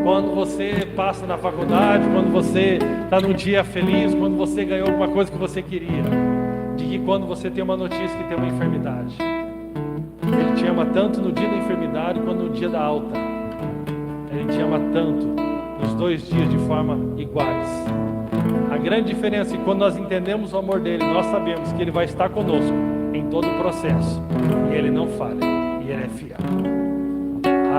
quando você passa na faculdade, quando você está num dia feliz, quando você ganhou alguma coisa que você queria, de que quando você tem uma notícia que tem uma enfermidade. Ele te ama tanto no dia da enfermidade quanto no dia da alta. Ele te ama tanto nos 2 dias de forma iguais. A grande diferença é que quando nós entendemos o amor dele, nós sabemos que ele vai estar conosco em todo o processo. E ele não falha, e ele é fiel.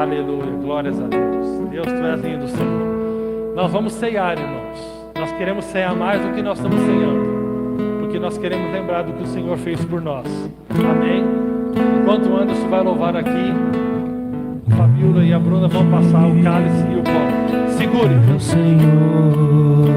Aleluia, glórias a Deus. Deus, tu és lindo, Senhor. Nós vamos ceiar, irmãos. Nós queremos ceiar mais do que nós estamos ceiando, porque nós queremos lembrar do que o Senhor fez por nós. Amém? Enquanto o Anderson vai louvar aqui, a Fabíola e a Bruna vão passar o cálice e o pão. Segure. Senhor.